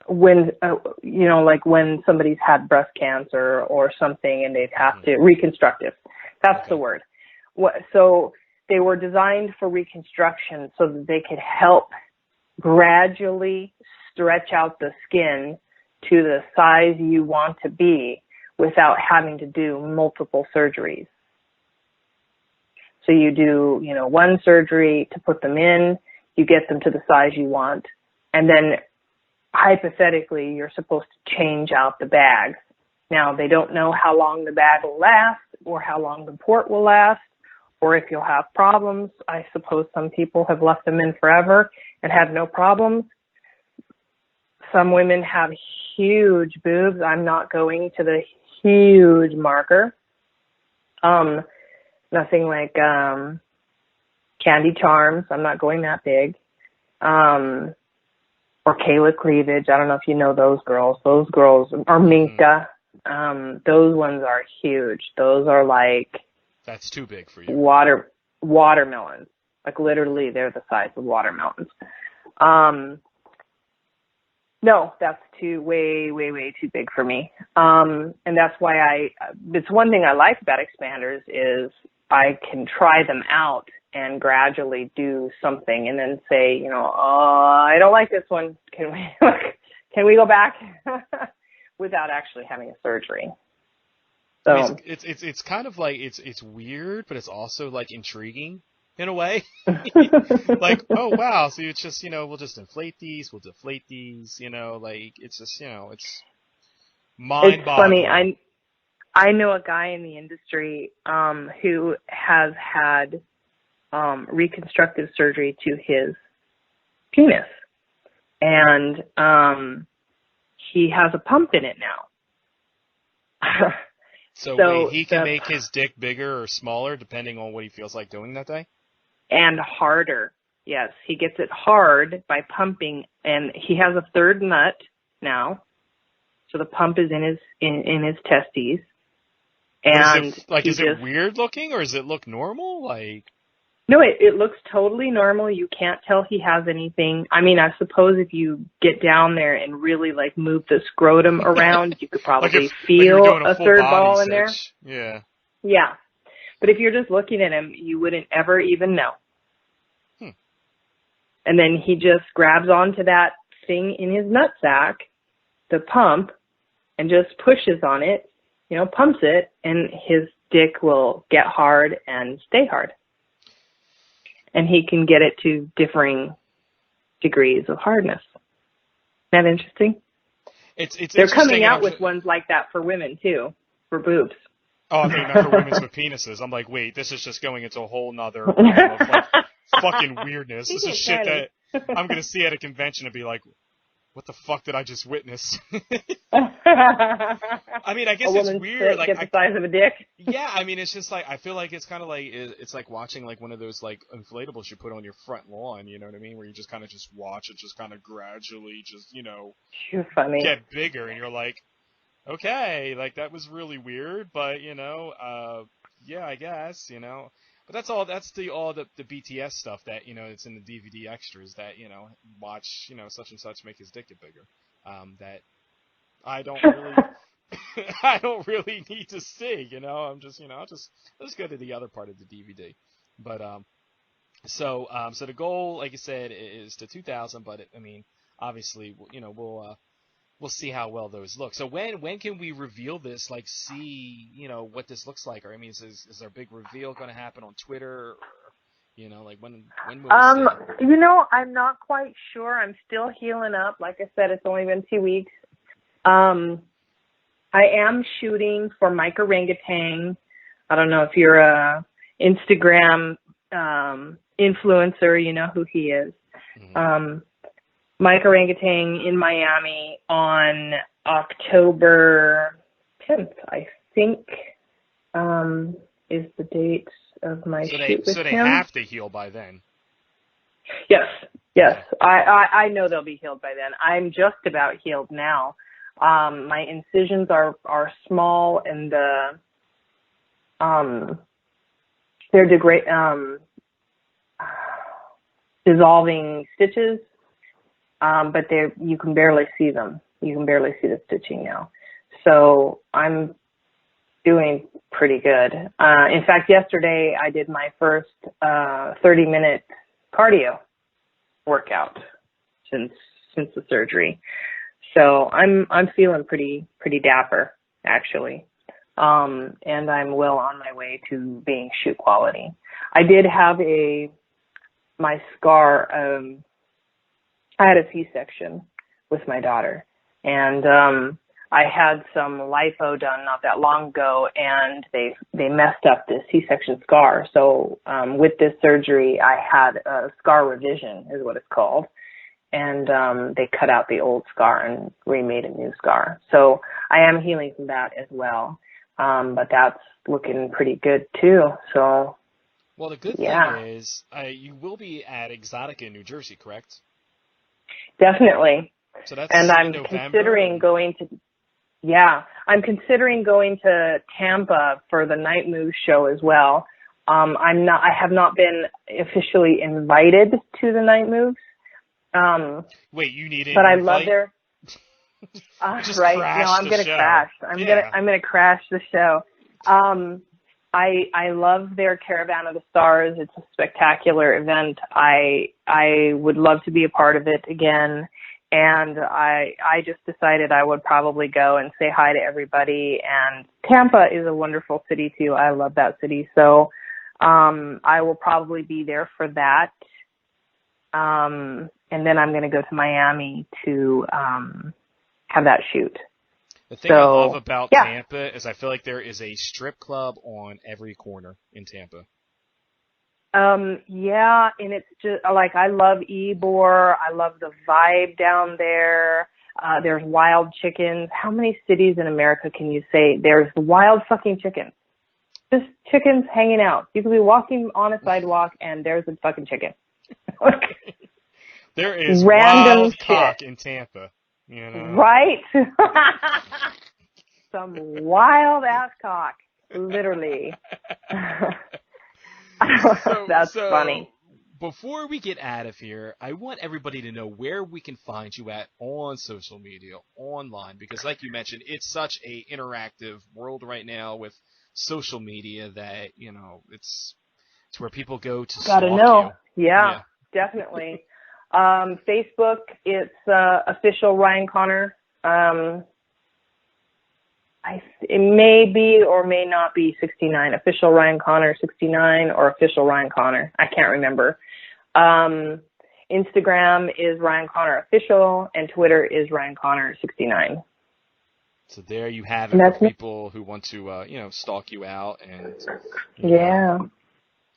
When, like when somebody's had breast cancer or something and they'd have to, reconstructive. That's the word. So they were designed for reconstruction so that they could help gradually stretch out the skin to the size you want to be without having to do multiple surgeries. So you do, one surgery to put them in, you get them to the size you want, and then hypothetically, you're supposed to change out the bags. Now, they don't know how long the bag will last or how long the port will last or if you'll have problems. I suppose some people have left them in forever and have no problems. Some women have huge boobs. I'm not going to the huge marker. Nothing like Candy Charms. I'm not going that big. Or Kayla Cleavage. I don't know if you know those girls. Those girls, or Minka. Those ones are huge. Those are like... That's too big for you. Watermelons. Like literally they're the size of watermelons. No, that's way too big for me. And that's why it's one thing I like about expanders is I can try them out and gradually do something and then say, I don't like this one. Can we go back without actually having a surgery? So I mean, it's kind of like it's weird, but it's also like intriguing in a way. Like, oh wow, so it's just we'll just inflate these, we'll deflate these, like it's just it's mind-boggling. It's funny. I know a guy in the industry who has had reconstructive surgery to his penis, and he has a pump in it now. So he can make his dick bigger or smaller depending on what he feels like doing that day? And harder. Yes, he gets it hard by pumping, and he has a third nut now. So the pump is in his testes. And is it weird looking or does it look normal? Like No, it looks totally normal. You can't tell he has anything. I mean, I suppose if you get down there and really like move the scrotum around, you could probably feel a third ball in there. Yeah. Yeah. But if you're just looking at him, you wouldn't ever even know. And then he just grabs onto that thing in his nutsack, the pump, and just pushes on it, pumps it, and his dick will get hard and stay hard. And he can get it to differing degrees of hardness. Isn't that interesting? They're coming out with ones like that for women too, for boobs. Oh, I thought you meant for women with penises. I'm like, wait, this is just going into a whole nother realm of like fucking weirdness. This is shit that I'm gonna see at a convention and be like, what the fuck did I just witness? I mean, I guess it's weird. Like, get the size of a dick. Yeah, I mean, it's just like, I feel like it's kind of like, it's like watching like one of those like inflatables you put on your front lawn, you know what I mean? Where you just kind of just watch it just kind of gradually just, You're funny. Get bigger, and you're like, okay, like that was really weird, but yeah, I guess, But that's all the BTS stuff that, it's in the DVD extras that, watch, such and such make his dick get bigger. That I don't really I don't really need to see, I'm just, let's go to the other part of the DVD. But so the goal, like I said, is to 2,000, but obviously, we'll see how well those look. So when can we reveal this? Like, see, what this looks like? Or is there a big reveal going to happen on Twitter? Or, like when will we see it? I'm not quite sure. I'm still healing up. Like I said, it's only been 2 weeks. I am shooting for Mike Orangutan. I don't know if you're a Instagram influencer. You know who he is. Mm-hmm. Mike Orangutan in Miami on October 10th, I think, is the date of my shoot with him. So they have to heal by then. Yes. I know they'll be healed by then. I'm just about healed now. My incisions are small, and they're dissolving stitches. But you can barely see them. You can barely see the stitching now. So I'm doing pretty good. In fact, yesterday I did my first 30-minute cardio workout since the surgery. So I'm feeling pretty dapper, actually. And I'm well on my way to being shoot quality. I did have my scar. I had a C-section with my daughter, and I had some lipo done not that long ago, and they messed up the C-section scar. So with this surgery, I had a scar revision, is what it's called, and they cut out the old scar and remade a new scar. So I am healing from that as well, but that's looking pretty good too. So, well, the good thing is you will be at Exotica in New Jersey, correct? Definitely. So that's and I'm November. considering going to, I'm considering going to Tampa for the Night Move show as well. I have not been officially invited to the Night Moves. Wait, you need it? But I love their. Just right? Crash No, I'm gonna crash. I'm gonna crash the show. I love their Caravan of the Stars. It's a spectacular event. I would love to be a part of it again. And I just decided I would probably go and say hi to everybody. And Tampa is a wonderful city too. I love that city. So I will probably be there for that. And then I'm going to go to Miami to have that shoot. The thing I love about Tampa is I feel like there is a strip club on every corner in Tampa. Yeah, and it's just like I love Ybor. I love the vibe down there. There's wild chickens. How many cities in America can you say there's wild fucking chickens? Just chickens hanging out. You could be walking on a sidewalk and there's a fucking chicken. There is random wild shit. cock in Tampa. You know? Right? Some wild ass cock. Literally. That's funny. Before we get out of here, I want everybody to know where we can find you at on social media, online, because like you mentioned, it's such a interactive world right now with social media that, you know, it's where people go to stalk you. Yeah, definitely. Facebook, it's official Ryan Connor. it may be or may not be 69. Official Ryan Connor 69 or official Ryan Connor. I can't remember. Instagram is Ryan Connor Official, and Twitter is Ryan Connor 69. So there you have it for people who want to, stalk you out and. Yeah.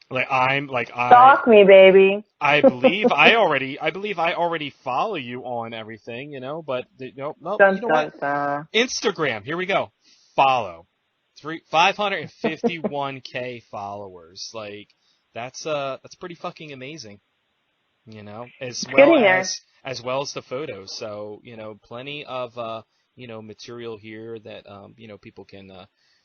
Stalk me, baby. I believe I already follow you on everything, but no, what? Instagram. Here we go. Follow. 551K followers. Like that's pretty fucking amazing. As well as the photos. So, plenty of material here that people can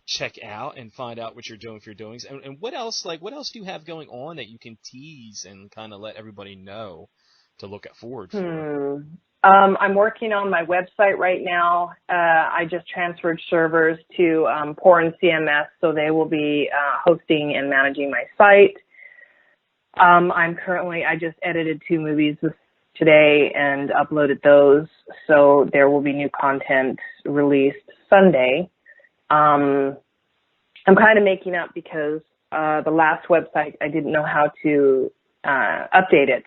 check out and find out what you're doing for your doings. And what else do you have going on that you can tease and kind of let everybody know to look forward for? I'm working on my website right now. I just transferred servers to Porn CMS, so they will be hosting and managing my site. I just edited 2 movies today and uploaded those, so there will be new content released Sunday. I'm kind of making up because the last website, I didn't know how to update it.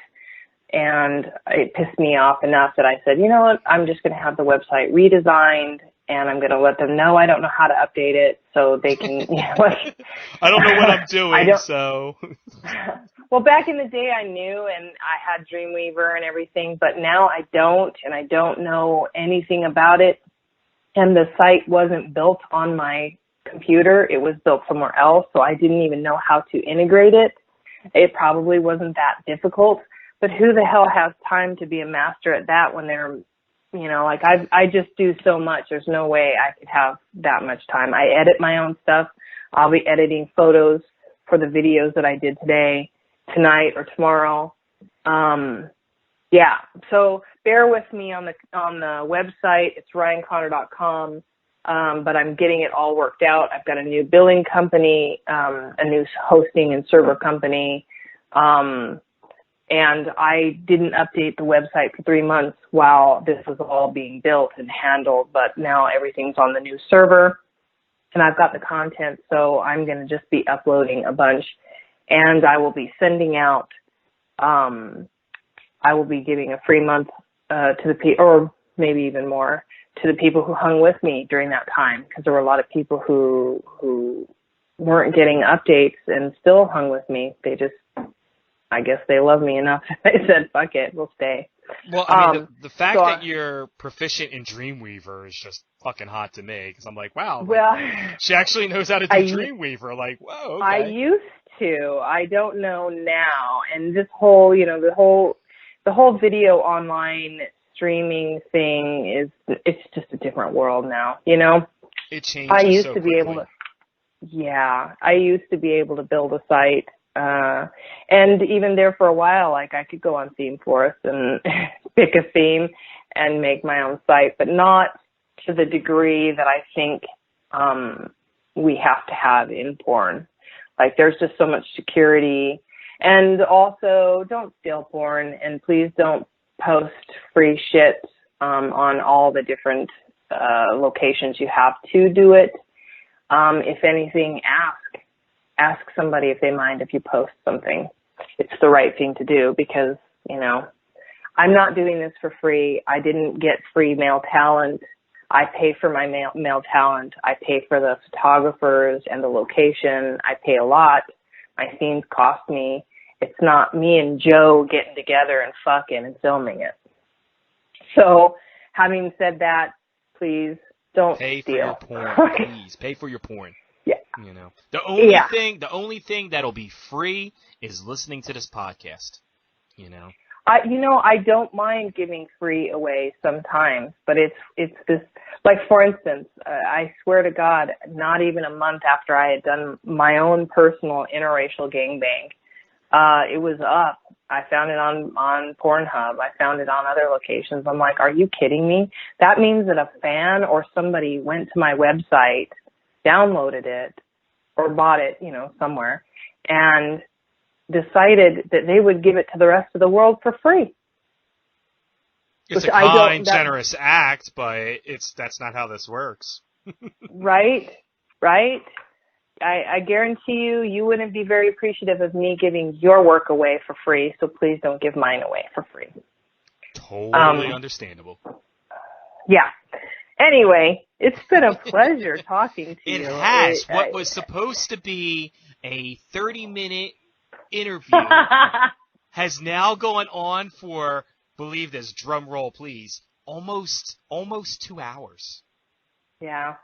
And it pissed me off enough that I said, you know what, I'm just going to have the website redesigned, and I'm going to let them know I don't know how to update it so they can, I don't know what I'm doing, so. Well, back in the day I knew, and I had Dreamweaver and everything, but now I don't, and I don't know anything about it. And the site wasn't built on my computer. It was built somewhere else, so I didn't even know how to integrate it. It probably wasn't that difficult. But who the hell has time to be a master at that when they're, I just do so much. There's no way I could have that much time. I edit my own stuff. I'll be editing photos for the videos that I did tonight or tomorrow. Yeah. So bear with me on the website. It's ryanconnor.com. But I'm getting it all worked out. I've got a new billing company, a new hosting and server company. And I didn't update the website for 3 months while this was all being built and handled, but now everything's on the new server and I've got the content, so I'm going to just be uploading a bunch, and I will be sending out, I will be giving a free month to the people, or maybe even more, to the people who hung with me during that time, because there were a lot of people who weren't getting updates and still hung with me. They just, I guess they love me enough that they said, fuck it, we'll stay. Well, I mean, the fact that you're proficient in Dreamweaver is just fucking hot to me, because I'm like, wow, she actually knows how to do Dreamweaver. Like, whoa, okay. I used to. I don't know now. And this whole, the whole video online streaming thing it's just a different world now, It changes I used to be able to, I used to be able to build a site. And even there for a while, like I could go on ThemeForest and pick a theme and make my own site, but not to the degree that I think we have to have in porn. Like there's just so much security, and also don't steal porn, and please don't post free shit on all the different locations you have to do it. If anything, ask somebody if they mind if you post something. It's the right thing to do, because, I'm not doing this for free. I didn't get free male talent. I pay for my male talent. I pay for the photographers and the location. I pay a lot. My scenes cost me. It's not me and Joe getting together and fucking and filming it. So, having said that, please don't pay steal. For your porn. Please pay for your porn. Yeah. The only thing that'll be free is listening to this podcast. I don't mind giving free away sometimes, but it's this, like, for instance, I swear to God, not even a month after I had done my own personal interracial gangbang, it was up. I found it on Pornhub. I found it on other locations. I'm like, are you kidding me? That means that a fan or somebody went to my website, downloaded it, or bought it, somewhere, and decided that they would give it to the rest of the world for free. It's a kind, generous act, but that's not how this works. Right? Right? I guarantee you wouldn't be very appreciative of me giving your work away for free, so please don't give mine away for free. Totally understandable. Yeah. Anyway, it's been a pleasure talking to you. It has. What was supposed to be a 30-minute interview has now gone on for, believe this, drum roll please, almost 2 hours. Yeah.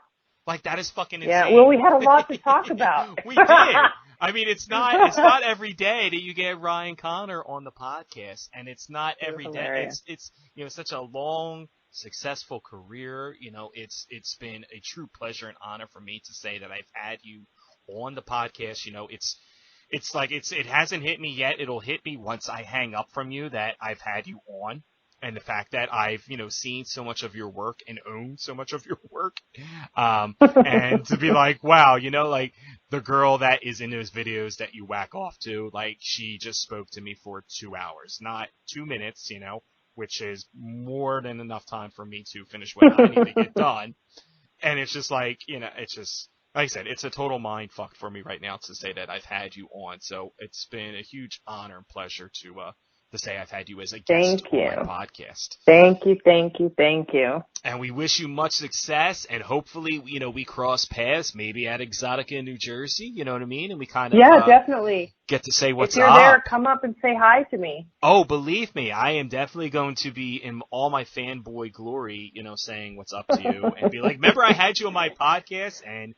Like, that is fucking insane. Yeah, well, we had a lot to talk about. We did. I mean, it's not every day that you get Ryan Connor on the podcast, and it's not every day. It's such a long, successful career. It's been a true pleasure and honor for me to say that I've had you on the podcast. It hasn't hit me yet. It'll hit me once I hang up from you that I've had you on. And the fact that I've, seen so much of your work and owned so much of your work. And to be like, wow, like the girl that is in those videos that you whack off to, like, she just spoke to me for 2 hours, not 2 minutes, which is more than enough time for me to finish what I need to get done. And it's just like, it's just, like I said, it's a total mind fuck for me right now to say that I've had you on. So it's been a huge honor and pleasure to say I've had you as a guest on my podcast. Thank you. And we wish you much success, and hopefully, we cross paths, maybe at Exotica, New Jersey, you know what I mean? And we kind of definitely get to say what's up. If you're there, come up and say hi to me. Oh, believe me, I am definitely going to be in all my fanboy glory, saying what's up to you, and be like, remember I had you on my podcast, and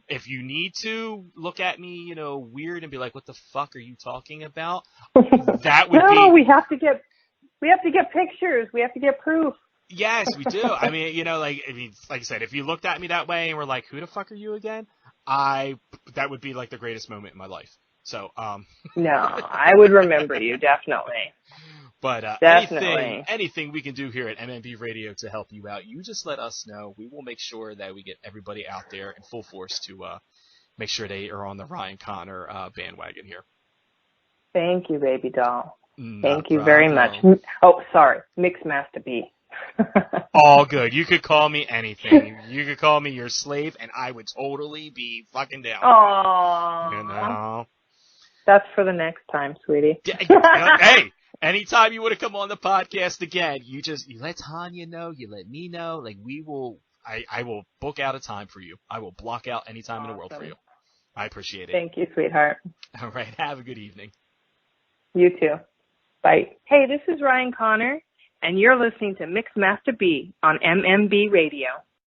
if you need to look at me, weird and be like, what the fuck are you talking about? That would be... No, we have to get pictures. We have to get proof. Yes, we do. I mean, like I said, if you looked at me that way and were like, who the fuck are you again? That would be like the greatest moment in my life. So, No, I would remember you, definitely. But definitely. anything we can do here at MMB Radio to help you out, you just let us know. We will make sure that we get everybody out there in full force to make sure they are on the Ryan Connor bandwagon here. Thank you, baby doll. Thank you very much. Oh, sorry, Masta B. All good. You could call me anything. You could call me your slave, and I would totally be fucking down. Aww. That's for the next time, sweetie. Hey, anytime you want to come on the podcast again, you let Tanya know, you let me know. Like, I will book out a time for you. I will block out any time in the world for you. I appreciate it. Thank you, sweetheart. All right. Have a good evening. You too. Bye. Hey, this is Ryan Connor, and you're listening to Masta B on MMB Radio.